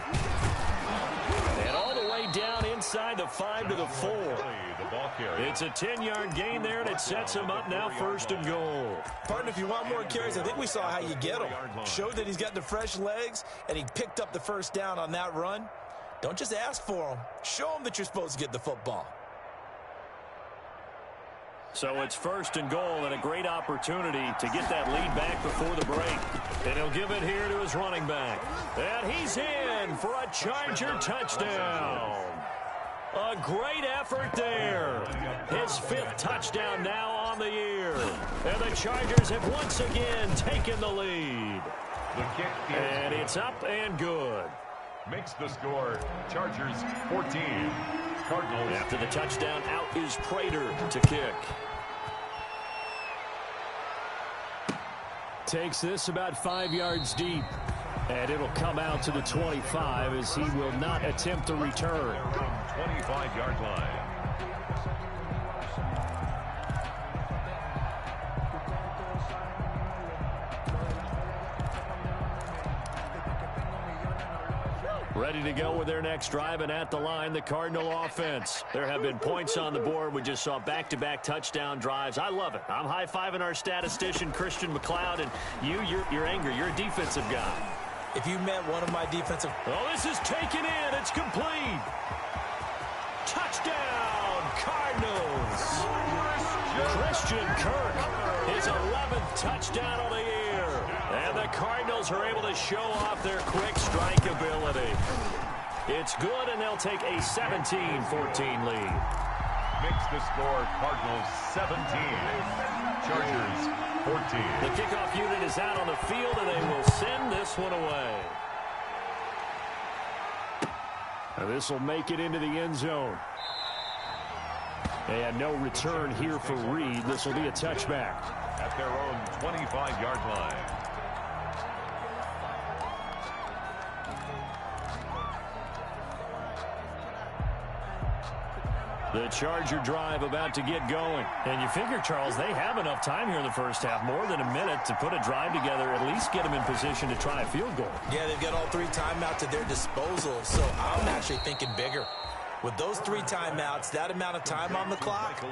And all the way down inside the 5 to the 4. It's a 10-yard gain there, and it sets him up now 1st and goal. Partner, if you want more carries, I think we saw how you get him. Showed that he's got the fresh legs, and he picked up the first down on that run. Don't just ask for him. Show him that you're supposed to get the football. So it's 1st and goal, and a great opportunity to get that lead back before the break. And he'll give it here to his running back. And he's in for a Charger touchdown. A great effort there. His 5th touchdown now on the year. And the Chargers have once again taken the lead. And it's up and good. Makes the score Chargers 14. Cardinals. After the touchdown, out is Prater to kick. Takes this about 5 yards deep. And it'll come out to the 25 as he will not attempt a return. 25-yard line. Ready to go with their next drive, and at the line, the Cardinal offense. There have been points on the board. We just saw back-to-back touchdown drives. I love it. I'm high-fiving our statistician, Christian McLeod, and you're angry. You're a defensive guy. If you met one of my defensive... Oh, this is taken in. It's complete. Touchdown, Cardinals. Christian Kirk, his 11th touchdown of the year. And the Cardinals are able to show off their quick strike ability. It's good, and they'll take a 17-14 lead. Makes the score Cardinals 17. Chargers 14. The kickoff unit is out on the field, and they will send this one away. Now this will make it into the end zone. And no return here for Reed. This will be a touchback. At their own 25-yard line. The Charger drive about to get going. And you figure, Charles, they have enough time here in the first half, more than a minute, to put a drive together, at least get them in position to try a field goal. Yeah, they've got all 3 timeouts at their disposal, so I'm actually thinking bigger. With those 3 timeouts, that amount of time on the clock,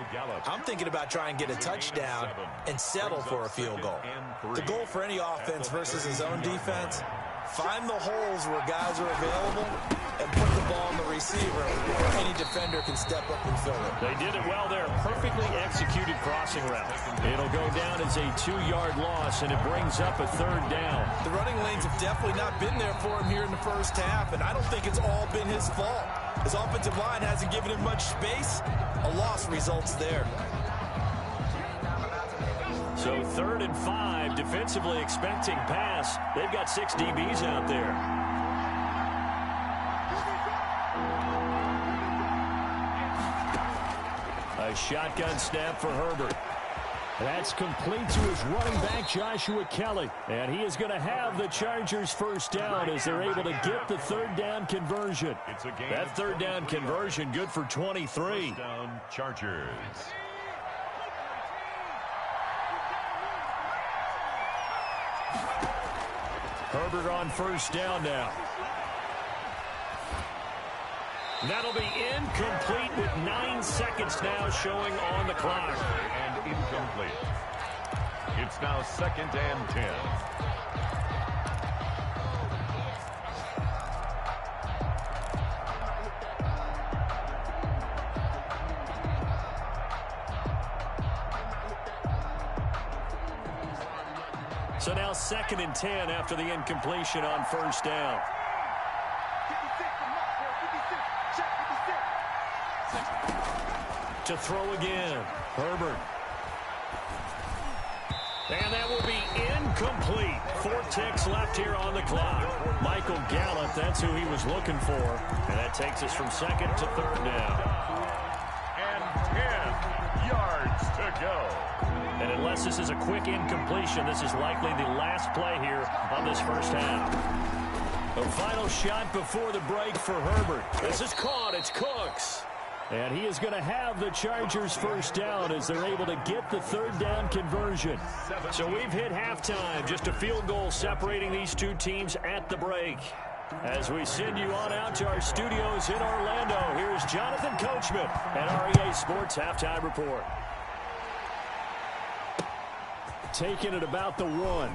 I'm thinking about trying to get a touchdown and settle for a field goal. The goal for any offense versus his own defense, find the holes where guys are available and put the ball in the receiver where any defender can step up and fill it. They did it well there. Perfectly executed crossing route. It'll go down as a 2-yard loss, and it brings up a 3rd down. The running lanes have definitely not been there for him here in the first half, and I don't think it's all been his fault. His offensive line hasn't given him much space. A loss results there. So 3rd and 5, defensively expecting pass. They've got 6 DBs out there. A shotgun snap for Herbert. That's complete to his running back, Joshua Kelly. And he is going to have the Chargers first down as they're able to get the third down conversion. That third down conversion good for 23. First down, Chargers. Herbert on first down now. That'll be incomplete with 9 seconds now showing on the clock. And incomplete. It's now 2nd and 10. So now 2nd and 10 after the incompletion on first down. To throw again, Herbert. And that will be incomplete. 4 ticks left here on the clock. Michael Gallup, that's who he was looking for. And that takes us from 2nd to 3rd down. And 10 yards to go. And unless this is a quick incompletion, this is likely the last play here on this first half. The final shot before the break for Herbert. This is caught. It's Cooks. And he is going to have the Chargers first down as they're able to get the third down conversion. So we've hit halftime. Just a field goal separating these two teams at the break. As we send you on out to our studios in Orlando, here's Jonathan Coachman and REA Sports Halftime Report. Taking it about the 1.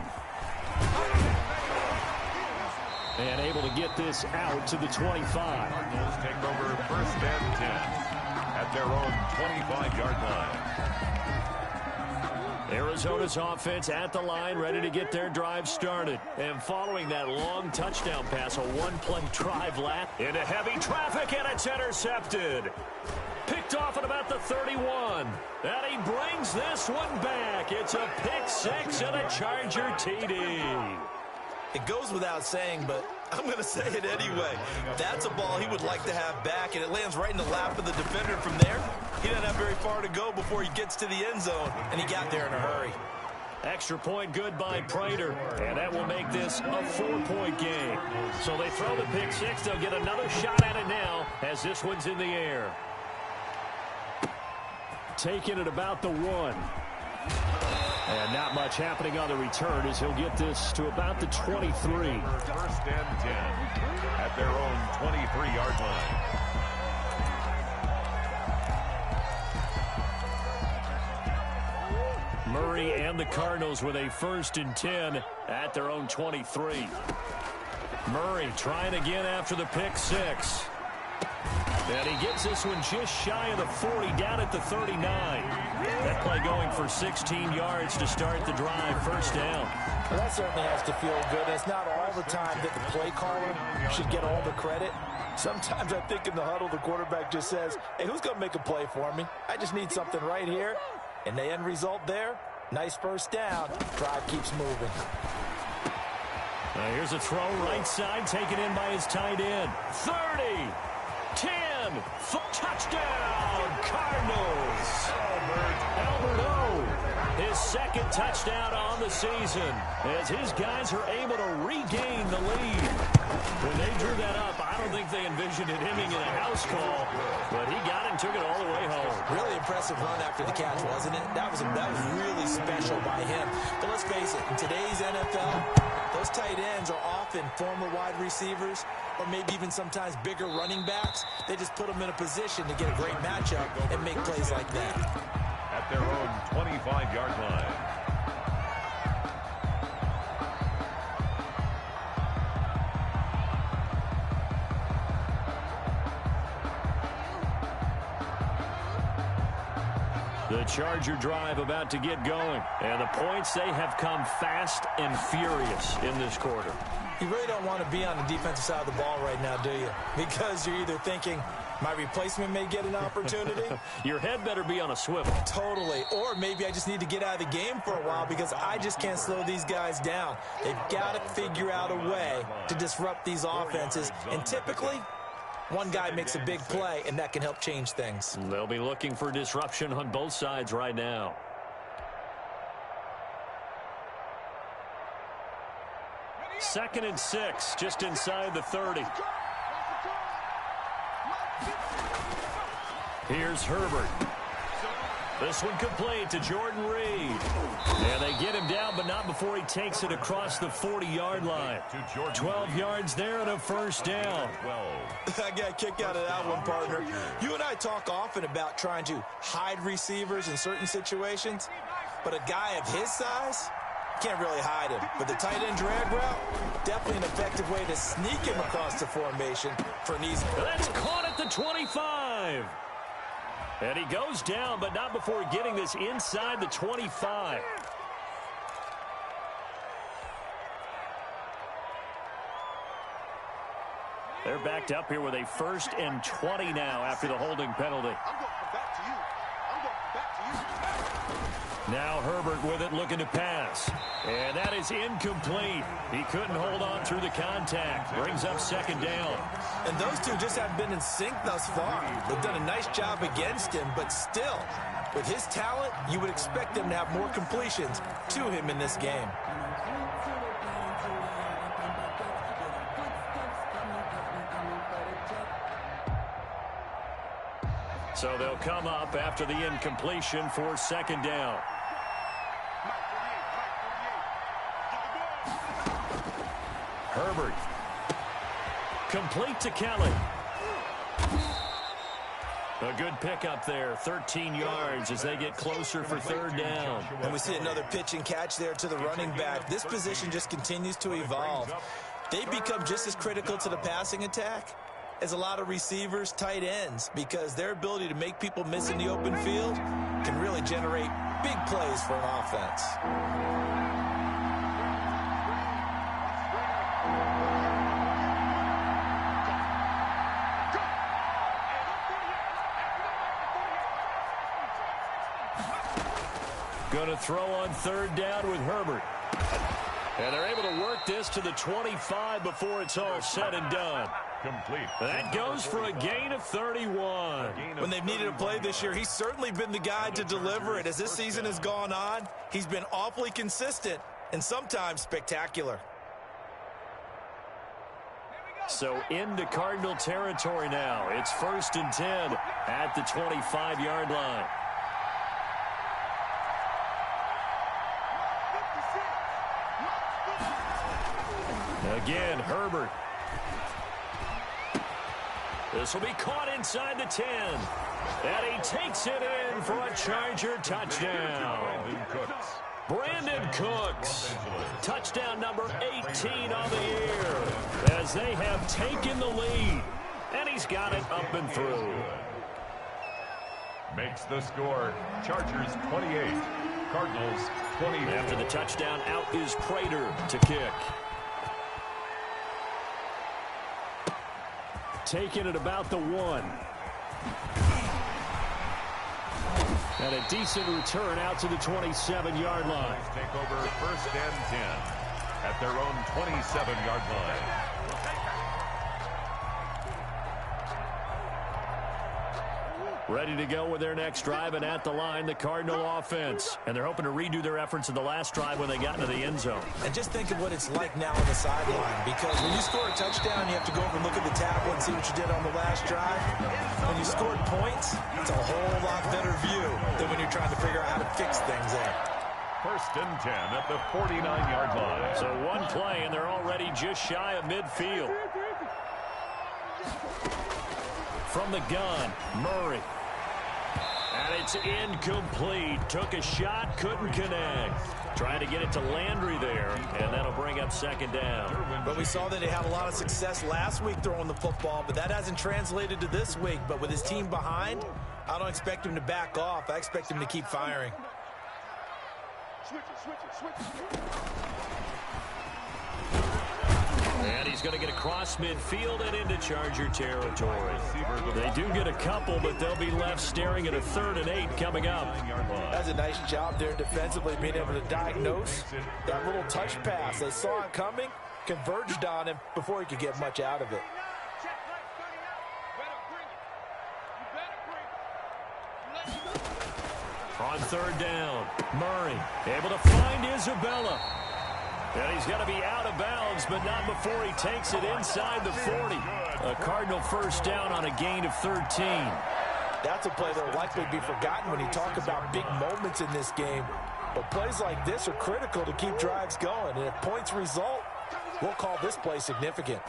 And able to get this out to the 25. Cardinals take over 1st and 10 at their own 25-yard line. Arizona's offense at the line, ready to get their drive started. And following that long touchdown pass, a one-play drive lap into heavy traffic, and it's intercepted. Picked off at about the 31. And he brings this one back. It's a pick 6 and a Charger TD. It goes without saying, but I'm going to say it anyway. That's a ball he would like to have back, and it lands right in the lap of the defender. From there, he doesn't have very far to go before he gets to the end zone, and he got there in a hurry. Extra point good by Prater, and that will make this a 4-point game. So they throw the pick 6. They'll get another shot at it now as this one's in the air. Taking it about the 1. And not much happening on the return as he'll get this to about the 23. 1st and 10 at their own 23-yard line. Murray and the Cardinals with a 1st and 10 at their own 23. Murray trying again after the pick 6. And he gets this one just shy of the 40, down at the 39. That play going for 16 yards to start the drive, 1st down. Well, that certainly has to feel good. It's not all the time that the play caller should get all the credit. Sometimes I think in the huddle, the quarterback just says, hey, who's going to make a play for me? I just need something right here. And the end result there, nice 1st down. Drive keeps moving. Here's a throw right side, taken in by his tight end. 30. 10, touchdown, Cardinals. Albert O, his 2nd touchdown on the season as his guys are able to regain the lead. When they drew that up, I don't think they envisioned it ending in a house call, but he got it and took it all the way home. Really impressive run after the catch, wasn't it? That was really special by him. But let's face it, in today's NFL, those tight ends are often former wide receivers or maybe even sometimes bigger running backs. They just put them in a position to get a great matchup and make plays like that. At their own 25-yard line. The Charger drive about to get going. And the points, they have come fast and furious in this quarter. You really don't want to be on the defensive side of the ball right now, do you? Because you're either thinking, my replacement may get an opportunity. Your head better be on a swivel. Totally. Or maybe I just need to get out of the game for a while because I just can't slow these guys down. They've got to figure out a way to disrupt these offenses. And typically, one guy makes a big play, and that can help change things. They'll be looking for disruption on both sides right now. 2nd and 6, just inside the 30. Here's Herbert. This one complete to Jordan Reed. And they get him down, but not before he takes it across the 40-yard line. 12 yards there and a first down. I got a kick out of that one, partner. You and I talk often about trying to hide receivers in certain situations, but a guy of his size can't really hide him. But the tight end drag route, definitely an effective way to sneak him across the formation for an easy. That's caught at the 25. And he goes down, but not before getting this inside the 25. They're backed up here with a 1st and 20 now after the holding penalty. I'm going back to you. I'm going back to you. Now Herbert with it, looking to pass. And that is incomplete. He couldn't hold on through the contact. Brings up 2nd down. And those two just haven't been in sync thus far. They've done a nice job against him, but still, with his talent, you would expect them to have more completions to him in this game. So they'll come up after the incompletion for 2nd down. Herbert. Complete to Kelly. A good pickup there, 13 yards as they get closer for 3rd down. And we see another pitch and catch there to the running back. This position just continues to evolve. They become just as critical to the passing attack as a lot of receivers, tight ends, because their ability to make people miss in the open field can really generate big plays for an offense. Going to throw on 3rd down with Herbert. And they're able to work this to the 25 before it's all said and done. Complete. That goes for a gain of 31. When they've needed a play this year, he's certainly been the guy to deliver it. As this season has gone on, he's been awfully consistent and sometimes spectacular. So into Cardinal territory now. It's 1st and 10 at the 25-yard line. Again, Herbert. This will be caught inside the 10. And he takes it in for a Charger touchdown. Brandon Cooks. Touchdown number 18 on the year as they have taken the lead. And he's got it up and through. Makes the score. Chargers 28. Cardinals 20. After the touchdown, out is Prater to kick. Taking it about the 1. And a decent return out to the 27-yard line. Take over 1st and 10 at their own 27-yard line. Ready to go with their next drive, and at the line, the Cardinal offense. And they're hoping to redo their efforts in the last drive when they got into the end zone. And just think of what it's like now on the sideline, because when you score a touchdown, you have to go over and look at the tablet and see what you did on the last drive. When you scored points, it's a whole lot better view than when you're trying to figure out how to fix things there. 1st and 10 at the 49-yard line. So one play, and they're already just shy of midfield. From the gun, Murray. And it's incomplete. Took a shot, couldn't connect. Trying to get it to Landry there, and that'll bring up 2nd down. But we saw that he had a lot of success last week throwing the football, but that hasn't translated to this week. But with his team behind, I don't expect him to back off. I expect him to keep firing. Switch it. And he's going to get across midfield and into Charger territory. They do get a couple, but they'll be left staring at a 3rd and 8 coming up. That's a nice job there defensively, being able to diagnose that little touch pass. They saw it coming, converged on him before he could get much out of it. On 3rd down, Murray able to find Isabella. And he's going to be out of bounds, but not before he takes it inside the 40. A Cardinal first down on a gain of 13. That's a play that will likely be forgotten when you talk about big moments in this game. But plays like this are critical to keep drives going. And if points result, we'll call this play significant.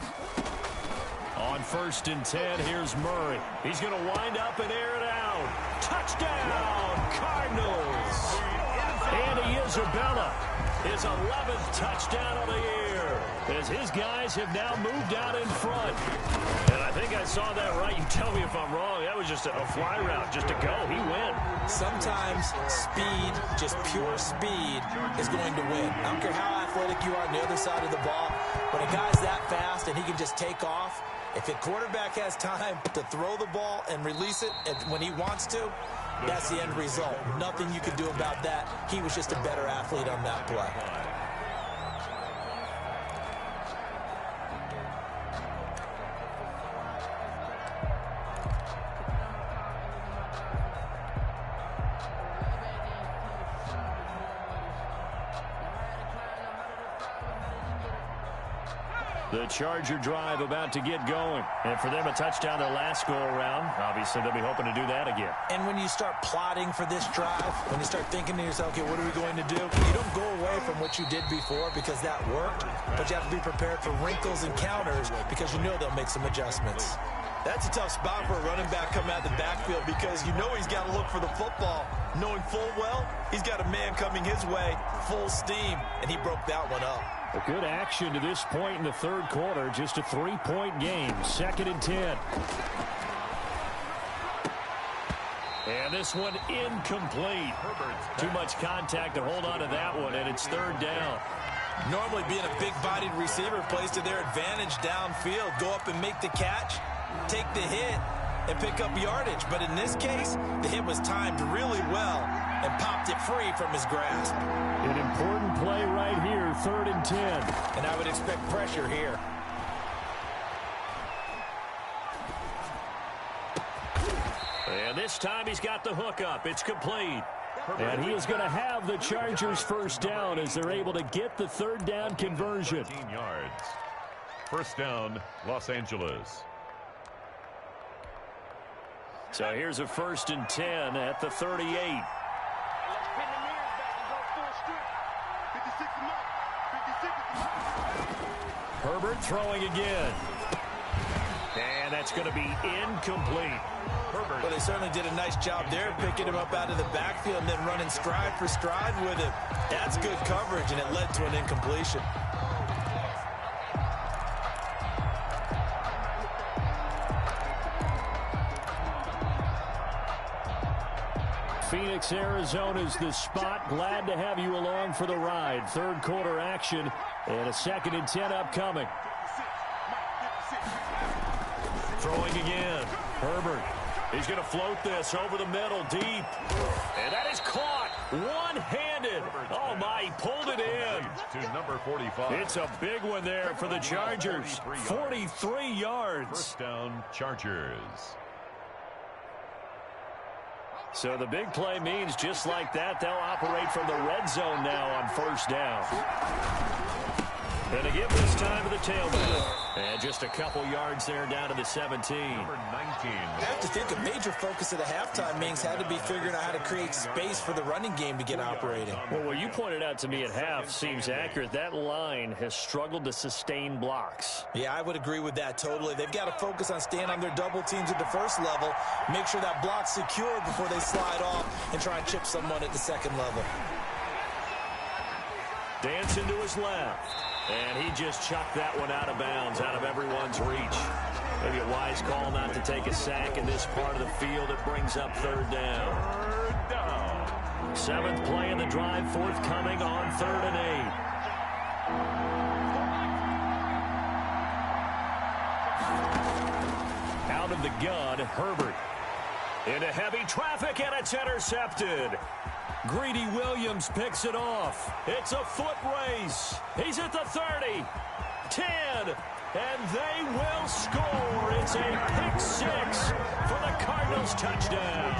On 1st and 10, here's Murray. He's going to wind up and air it out. Touchdown, Cardinals. Andy Isabella, his 11th touchdown of the year, as his guys have now moved out in front. And I think I saw that right. You tell me if I'm wrong. That was just a fly route, just to go. He went. Sometimes speed, just pure speed, is going to win. I don't care how athletic you are on the other side of the ball. When a guy's that fast and he can just take off, if the quarterback has time to throw the ball and release it when he wants to, that's the end result. Nothing you can do about that. He was just a better athlete on that play. The Charger drive about to get going. And for them, a touchdown their last go-around. Obviously, they'll be hoping to do that again. And when you start plotting for this drive, when you start thinking to yourself, okay, what are we going to do? You don't go away from what you did before because that worked, but you have to be prepared for wrinkles and counters because you know they'll make some adjustments. That's a tough spot for a running back coming out of the backfield because you know he's got to look for the football, knowing full well he's got a man coming his way, full steam, and he broke that one up. A good action to this point in the third quarter. Just a 3-point game. 2nd and 10. And this one incomplete. Too much contact to hold on to that one, and it's 3rd down. Normally being a big-bodied receiver plays to their advantage downfield. Go up and make the catch, take the hit, and pick up yardage. But in this case, the hit was timed really well and popped it free from his grasp. An important play right here, 3rd and 10. And I would expect pressure here. And this time he's got the hook up. It's complete. And he is going to have the Chargers first down as they're able to get the 3rd down conversion. 15 yards. First down, Los Angeles. So here's a 1st and 10 at the 38. Herbert throwing again. And that's going to be incomplete. Well, they certainly did a nice job there picking him up out of the backfield and then running stride for stride with him. That's good coverage, and it led to an incompletion. Phoenix, Arizona's the spot. Glad to have you along for the ride. 3rd quarter action and a 2nd and 10 upcoming. Throwing again. Herbert. He's going to float this over the middle deep. And that is caught one-handed. Oh, my, he pulled it in. To number 45. It's a big one there for the Chargers. 43 yards. First down, Chargers. So the big play means just like that, they'll operate from the red zone now on 1st down. And to give this time to the tailback. And just a couple yards there down to the 17. Number 19. I have to think a major focus of the halftime meetings had to be figuring out how to create space for the running game to get operating. Well, what you pointed out to me at half seems accurate. That line has struggled to sustain blocks. Yeah, I would agree with that totally. They've got to focus on staying on their double teams at the first level, make sure that block's secure before they slide off and try and chip someone at the 2nd level. Dancing to his left. And he just chucked that one out of bounds, out of everyone's reach. Maybe a wise call not to take a sack in this part of the field. It brings up 3rd down. 3rd down. 7th play in the drive, forthcoming on 3rd and 8. Out of the gun, Herbert. Into heavy traffic, and it's intercepted. Greedy Williams picks it off. It's a foot race. He's at the 30, 10, and they will score. It's a pick 6 for the Cardinals touchdown.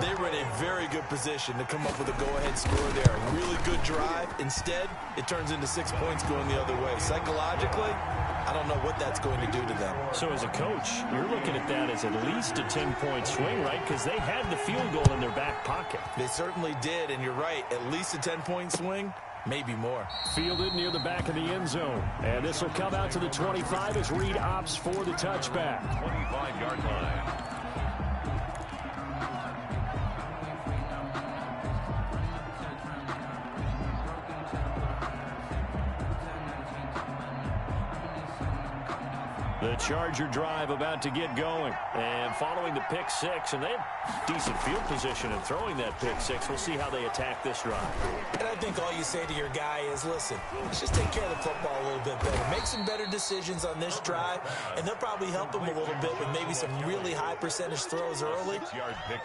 They were in a very good position to come up with a go-ahead score there. A really good drive. Instead, it turns into 6 points going the other way. Psychologically, I don't know what that's going to do to them. So as a coach, you're looking at that as at least a 10-point swing, right? Because they had the field goal in their back pocket. They certainly did, and you're right. At least a 10-point swing, maybe more. Fielded near the back of the end zone. And this will come out to the 25 as Reed opts for the touchback. 25-yard line. The Charger drive about to get going. And following the pick six, and they have decent field position in throwing that pick six. We'll see how they attack this drive. And I think all you say to your guy is, listen, let's just take care of the football a little bit better. Make some better decisions on this drive, and they'll probably help him a little bit with maybe some really high percentage throws early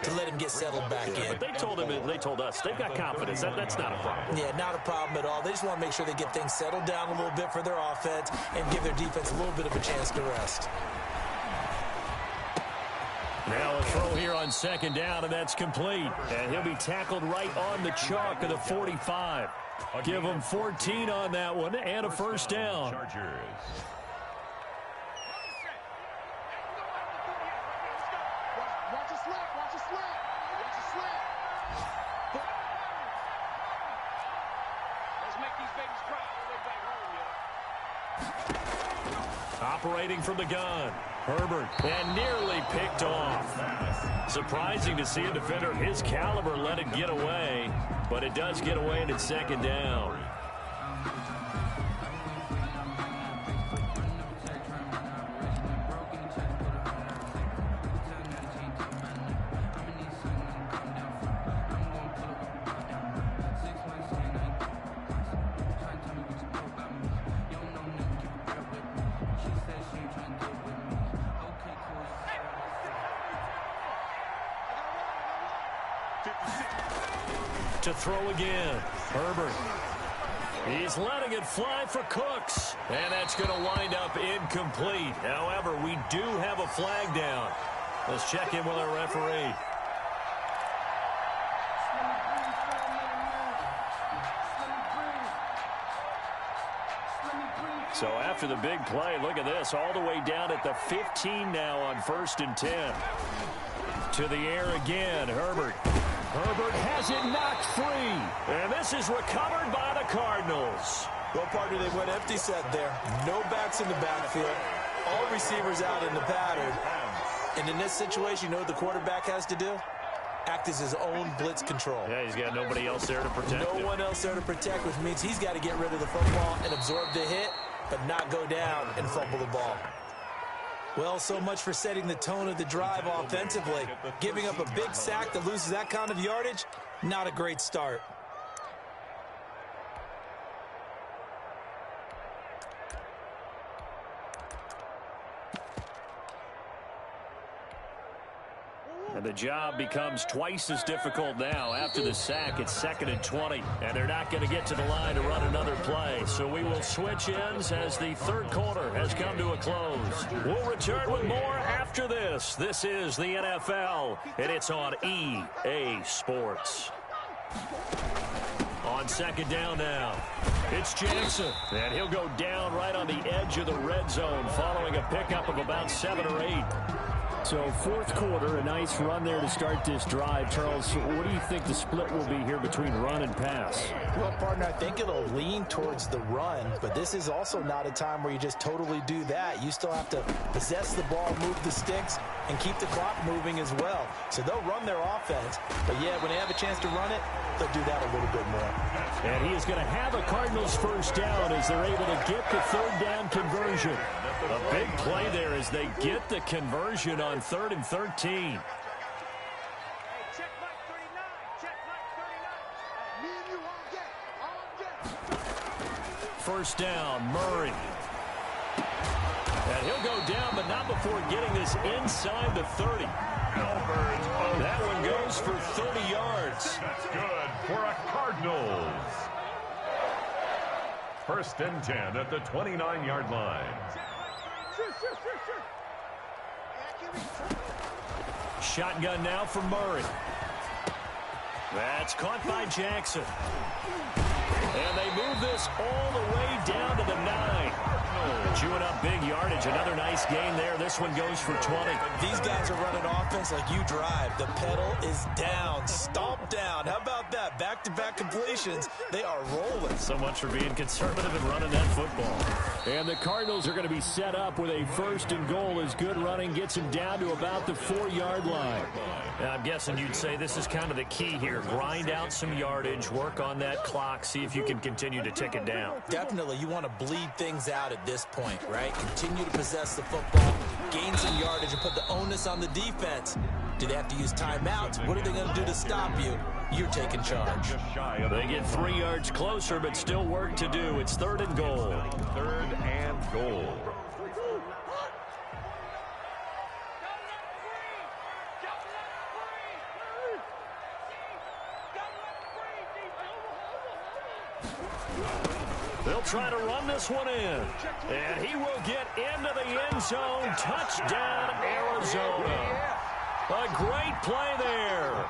to let him get settled back in. But they told us they've got confidence. That's not a problem. Yeah, not a problem at all. They just want to make sure they get things settled down a little bit for their offense and give their defense a little bit of a chance to rest. Now a throw here on second down, and that's complete. And he'll be tackled right on the chalk of the 45. Give him 14 on that one and a first down. Chargers. Watch a slant, watch a slant, watch a slant. Let's make these babies cry on the way back home, yo. Operating from the gun. Herbert, and nearly picked off. Surprising to see a defender of his caliber let it get away, but it does get away and it's second down. To throw again. Herbert. He's letting it fly for Cooks. And that's going to wind up incomplete. However, we do have a flag down. Let's check in with our referee. So after the big play, look at this. All the way down at the 15 now on 1st and 10. To the air again. Herbert. Herbert has it knocked free. And this is recovered by the Cardinals. Well, partner, they went empty set there. No backs in the backfield. All receivers out in the pattern. And in this situation, you know what the quarterback has to do? Act as his own blitz control. Yeah, he's got nobody else there to protect him. No one else there to protect, which means he's got to get rid of the football and absorb the hit, but not go down and fumble the ball. Well, so much for setting the tone of the drive offensively. Giving up a big sack that loses that kind of yardage, not a great start. And the job becomes twice as difficult now. After the sack, it's 2nd and 20. And they're not going to get to the line to run another play. So we will switch ends as the third quarter has come to a close. We'll return with more after this. This is the NFL, and it's on EA Sports. On second down now, it's Jackson. And he'll go down right on the edge of the red zone following a pickup of about 7 or 8. So fourth quarter, a nice run there to start this drive. Charles, what do you think the split will be here between run and pass? Well, partner, I think it'll lean towards the run, but this is also not a time where you just totally do that. You still have to possess the ball, move the sticks, and keep the clock moving as well. So they'll run their offense, but yeah, when they have a chance to run it, they'll do that a little bit more. And he is going to have a Cardinals first down as they're able to get the third down conversion. A big play there as they get the conversion on 3rd and 13. First down, Murray. And he'll go down, but not before getting this inside the 30. That one goes for 30 yards. That's good for a Cardinals. 1st and 10 at the 29-yard line. Shotgun now for Murray. That's caught by Jackson. And they move this all the way down to the 9. Chewing up big yardage. Another nice gain there. This one goes for 20. These guys are running offense like you drive. The pedal is down. Stomp down. How about that? Back-to-back completions. They are rolling. So much for being conservative and running that football. And the Cardinals are going to be set up with a 1st and goal as good running gets them down to about the 4-yard line. And I'm guessing you'd say this is kind of the key here. Grind out some yardage, work on that clock, see if you can continue to tick it down. Definitely, you want to bleed things out at this point, right? Continue to possess the football, gain some yardage, and put the onus on the defense. Do they have to use timeouts? What are they going to do to stop you? You're taking charge. They get 3 yards closer, but still work to do. It's 3rd and goal. 3rd and goal. They'll try to run this one in. And he will get into the end zone. Touchdown, Arizona. A great play there.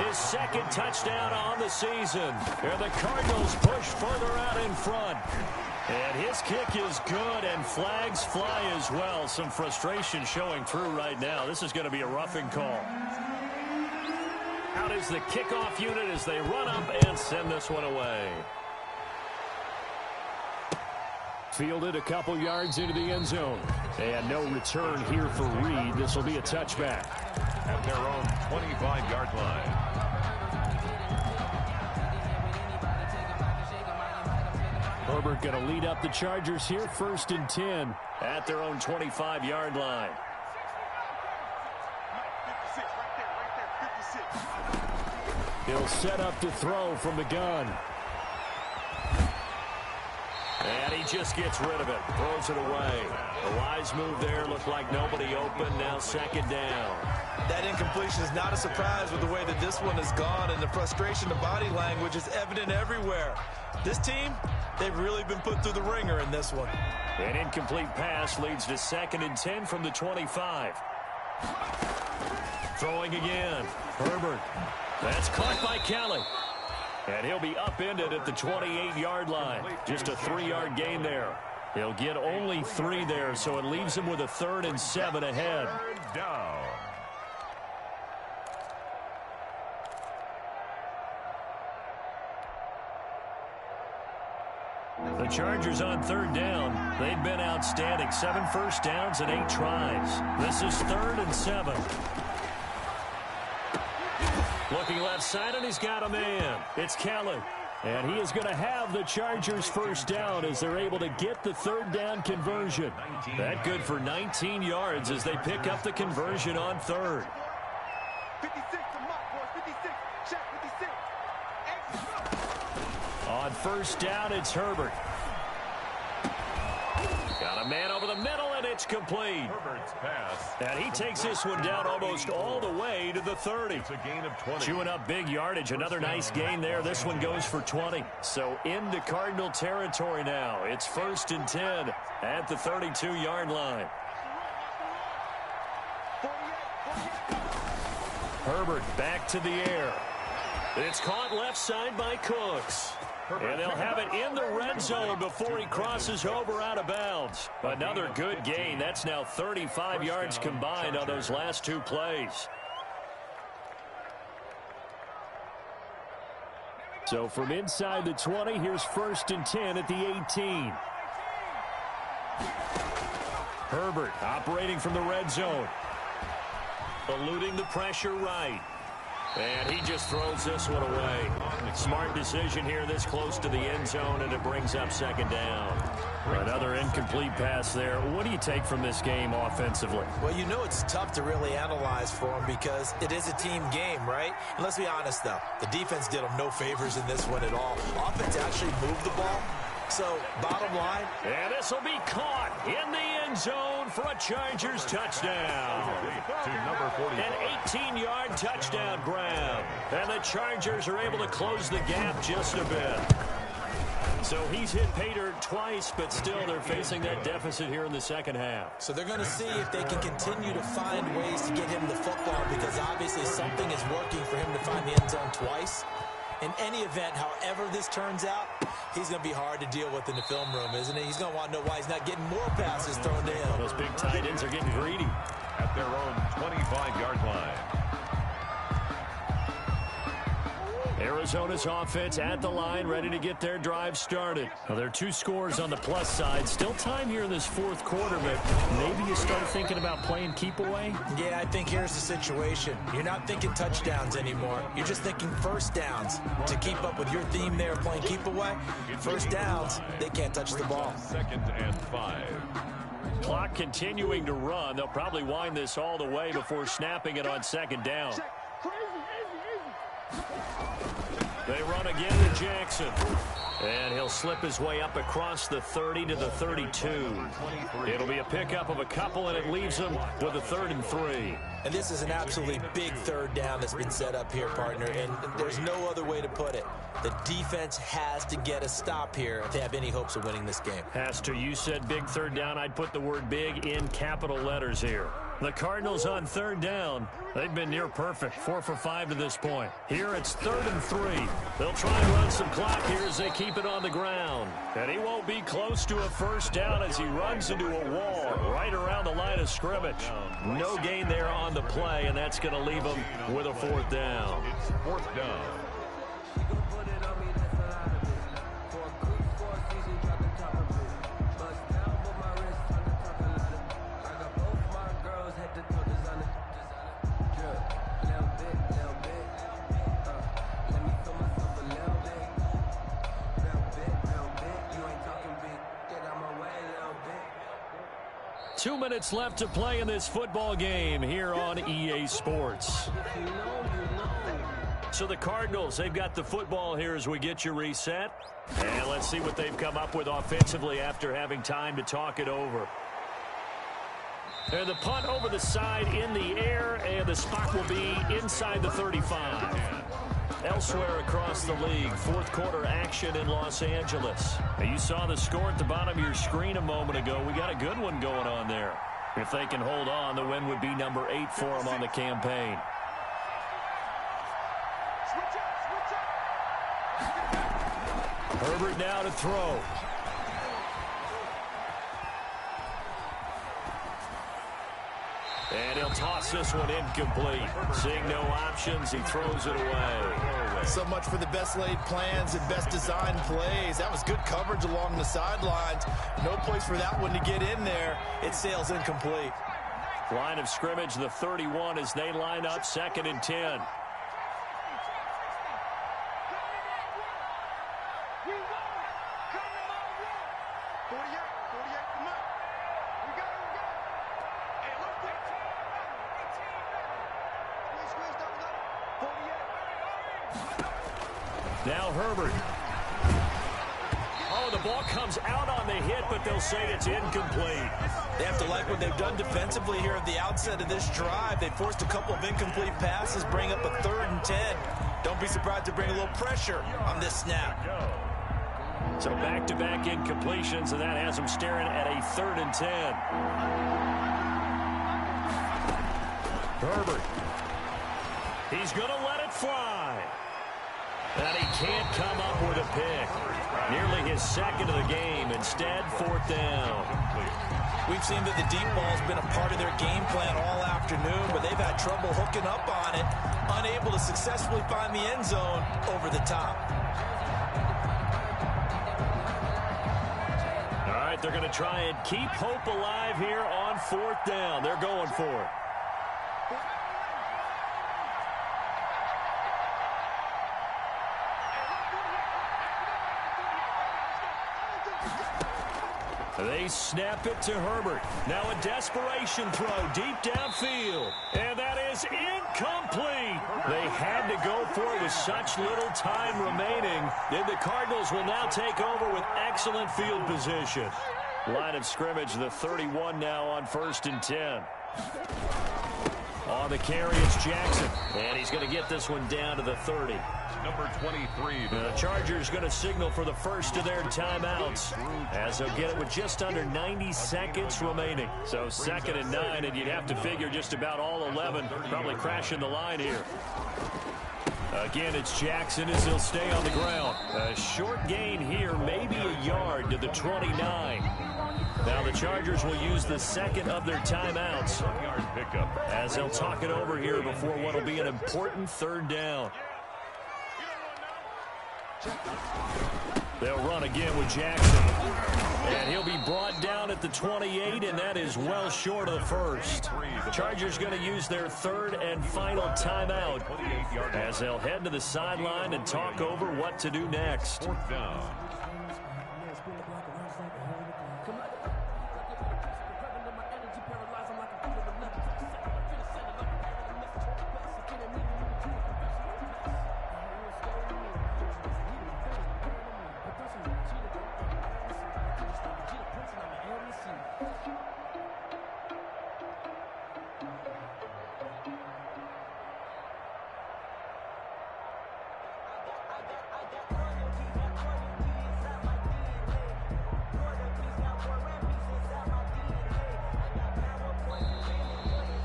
His 2nd touchdown on the season. And the Cardinals push further out in front. And his kick is good, and flags fly as well. Some frustration showing through right now. This is going to be a roughing call. Out is the kickoff unit as they run up and send this one away. Fielded a couple yards into the end zone. And no return here for Reed. This will be a touchback. At their own 25-yard line. Herbert going to lead up the Chargers here, 1st and 10. At their own 25-yard line. He'll set up to throw from the gun. And he just gets rid of it. Throws it away. A wise move there. Looked like nobody open. Now 2nd down. That incompletion is not a surprise with the way that this one has gone, and the frustration, the body language is evident everywhere. This team, they've really been put through the ringer in this one. An incomplete pass leads to 2nd and 10 from the 25. Throwing again. Herbert. That's caught by Kelly. And he'll be upended at the 28-yard line. Just a 3-yard gain there. He'll get only 3 there, so it leaves him with a 3rd and 7 ahead. 3rd down. The Chargers on 3rd down. They've been outstanding. 7 first downs and 8 tries. This is 3rd and 7. Looking left side, and he's got a man. It's Kelly. And he is going to have the Chargers 1st down as they're able to get the 3rd down conversion. That good for 19 yards as they pick up the conversion on 3rd. 56 to Mike, boys. 56. Check 56. On 1st down, it's Herbert. Got a man over the middle, and it's complete. Herbert's pass. And he takes this one down almost all the way to the 30. It's a gain of 20. Chewing up big yardage. Another nice gain there. This one goes for 20. So into Cardinal territory now. It's 1st and 10 at the 32-yard line. Herbert back to the air. It's caught left side by Cooks. And they'll have it in the red zone before he crosses over out of bounds. Another good gain. That's now 35 yards combined on those last 2 plays. So from inside the 20, here's 1st and 10 at the 18. Herbert operating from the red zone. Eluding the pressure right. And he just throws this one away. Smart decision here this close to the end zone, and it brings up 2nd down. Another incomplete pass there. What do you take from this game offensively? Well, you know it's tough to really analyze for them because it is a team game, right? And let's be honest, though. The defense did them no favors in this one at all. Offense actually moved the ball. So, bottom line. And this will be caught in the end zone for a Chargers touchdown. To number 40. An 18-yard touchdown grab. And the Chargers are able to close the gap just a bit. So he's hit pay dirt twice, but still they're facing that deficit here in the 2nd half. So they're going to see if they can continue to find ways to get him the football because obviously something is working for him to find the end zone twice. In any event, however this turns out, he's going to be hard to deal with in the film room, isn't he? He's going to want to know why he's not getting more passes thrown to him. Those big tight ends are getting greedy. At their own 25-yard line. Arizona's offense at the line, ready to get their drive started. Well, there are 2 scores on the plus side. Still time here in this fourth quarter, but maybe you start thinking about playing keep away? Yeah, I think here's the situation. You're not thinking touchdowns anymore. You're just thinking first downs. To keep up with your theme there, playing keep away, first downs, they can't touch the ball. 2nd and 5. Clock continuing to run. They'll probably wind this all the way before snapping it on 2nd down. They run again to Jackson. And he'll slip his way up across the 30 to the 32. It'll be a pickup of a couple, and it leaves them with a 3rd and 3. And this is an absolutely big 3rd down that's been set up here, partner, and there's no other way to put it. The defense has to get a stop here if they have any hopes of winning this game. Has to. You said big 3rd down. I'd put the word big in capital letters here. The Cardinals on 3rd down. They've been near perfect, 4 for 5 to this point. Here it's 3rd and 3. They'll try and run some clock here as they keep it on the ground. And he won't be close to a first down as he runs into a wall right around the line of scrimmage. No gain there on the play, and that's going to leave him with a 4th down. It's 4th down. Two minutes left to play in this football game here on EA Sports. So the Cardinals, they've got the football here as we get you reset. And let's see what they've come up with offensively after having time to talk it over. And the punt over the side in the air, and the spot will be inside the 35. Elsewhere across the league, fourth quarter action in Los Angeles. Now you saw the score at the bottom of your screen a moment ago. We got a good one going on there. If they can hold on, the win would be number 8 for them on the campaign. Herbert now to throw. And he'll toss this one incomplete. Seeing no options, he throws it away. So much for the best laid plans and best designed plays. That was good coverage along the sidelines. No place for that one to get in there. It sails incomplete. Line of scrimmage, the 31 as they line up, 2nd and 10. Now Herbert. Oh, the ball comes out on the hit, but they'll say it's incomplete. They have to like what they've done defensively here at the outset of this drive. They forced a couple of incomplete passes, bring up a 3rd and 10. Don't be surprised to bring a little pressure on this snap. So back-to-back incompletions, and that has them staring at a 3rd and 10. Herbert. He's going to let it fly. And he can't come up with a pick. Nearly his 2nd of the game. Instead, 4th down. We've seen that the deep ball's been a part of their game plan all afternoon, but they've had trouble hooking up on it, unable to successfully find the end zone over the top. All right, they're going to try and keep hope alive here on 4th down. They're going for it. They snap it to Herbert. Now a desperation throw deep downfield. And that is incomplete. They had to go for it with such little time remaining. Then the Cardinals will now take over with excellent field position. Line of scrimmage, the 31 now on 1st and 10. On the carry, it's Jackson. And he's going to get this one down to the 30. Number 23. The Chargers going to signal for the first of their timeouts as they'll get it with just under 90 seconds remaining. So 2nd and 9, and you'd have to figure just about all 11 probably crashing the line here. Again, it's Jackson as he'll stay on the ground. A short gain here, maybe a yard to the 29. Now the Chargers will use the second of their timeouts as they'll talk it over here before what will be an important third down. They'll run again with Jackson. And he'll be brought down at the 28, and that is well short of the first. Chargers going to use their third and final timeout as they'll head to the sideline and talk over what to do next. Fourth down.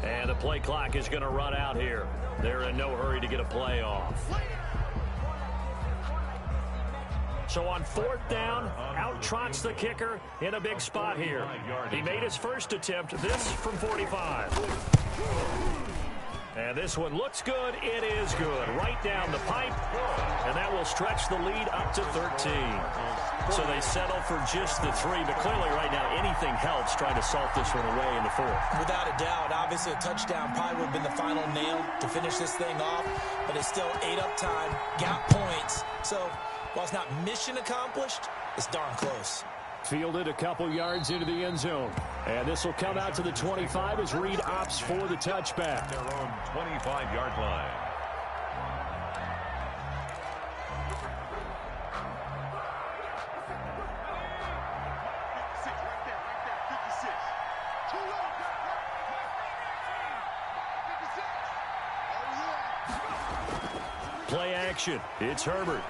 And the play clock is going to run out here. They're in no hurry to get a play off. So on fourth down, out trots the kicker in a big spot here. He made his first attempt, this from 45. And this one looks good. It is good. Right down the pipe. And that will stretch the lead up to 13. So they settle for just the 3. But clearly right now anything helps trying to salt this one away in the fourth. Without a doubt, obviously a touchdown probably would have been the final nail to finish this thing off. But it's still 8 up time. Got points. So while it's not mission accomplished, it's darn close. Fielded a couple yards into the end zone. And this will come out to the 25 as Reed opts for the touchback. Their own 25-yard line. Play action. It's Herbert.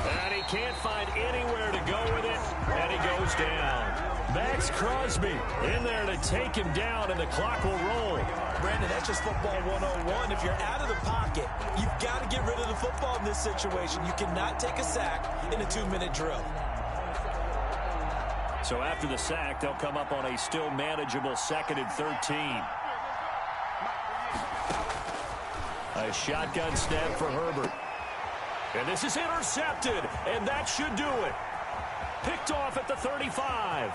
And he can't find anywhere to go with it. And he goes down. Max Crosby in there to take him down, and the clock will roll. Brandon, that's just football 101. If you're out of the pocket, you've got to get rid of the football in this situation. You cannot take a sack in a 2-minute drill. So after the sack, they'll come up on a still manageable 2nd and 13. A shotgun snap for Herbert. And this is intercepted, and that should do it. Picked off at the 35.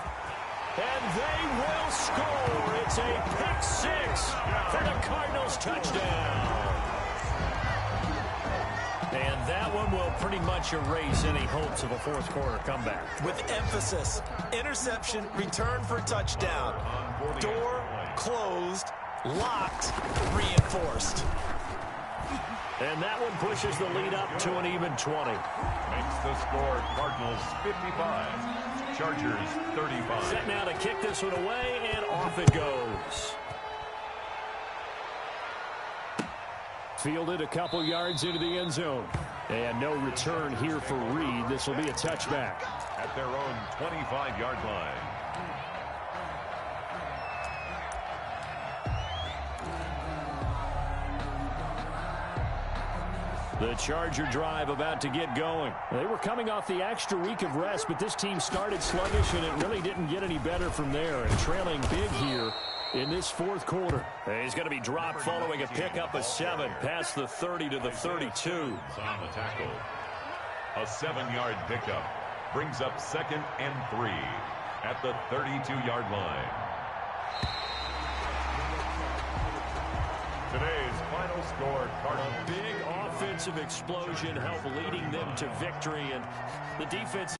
And they will score. It's a pick 6 for the Cardinals touchdown. And that one will pretty much erase any hopes of a fourth quarter comeback. With emphasis, interception, return for touchdown. Door closed, locked, reinforced. And that one pushes the lead up to an even 20. Makes the score Cardinals 55, Chargers 35. Set now to kick this one away, and off it goes. Fielded a couple yards into the end zone. And no return here for Reed. This will be a touchback. At their own 25-yard line. The Charger drive about to get going. They were coming off the extra week of rest, but this team started sluggish, and it really didn't get any better from there. And trailing big here in this fourth quarter. He's going to be dropped following a pickup of 7 past the 30 to the 32. On the tackle. A 7-yard pickup brings up 2nd and 3 at the 32-yard line. Today's final score, Cardinals. Big offensive explosion helped leading them to victory, and the defense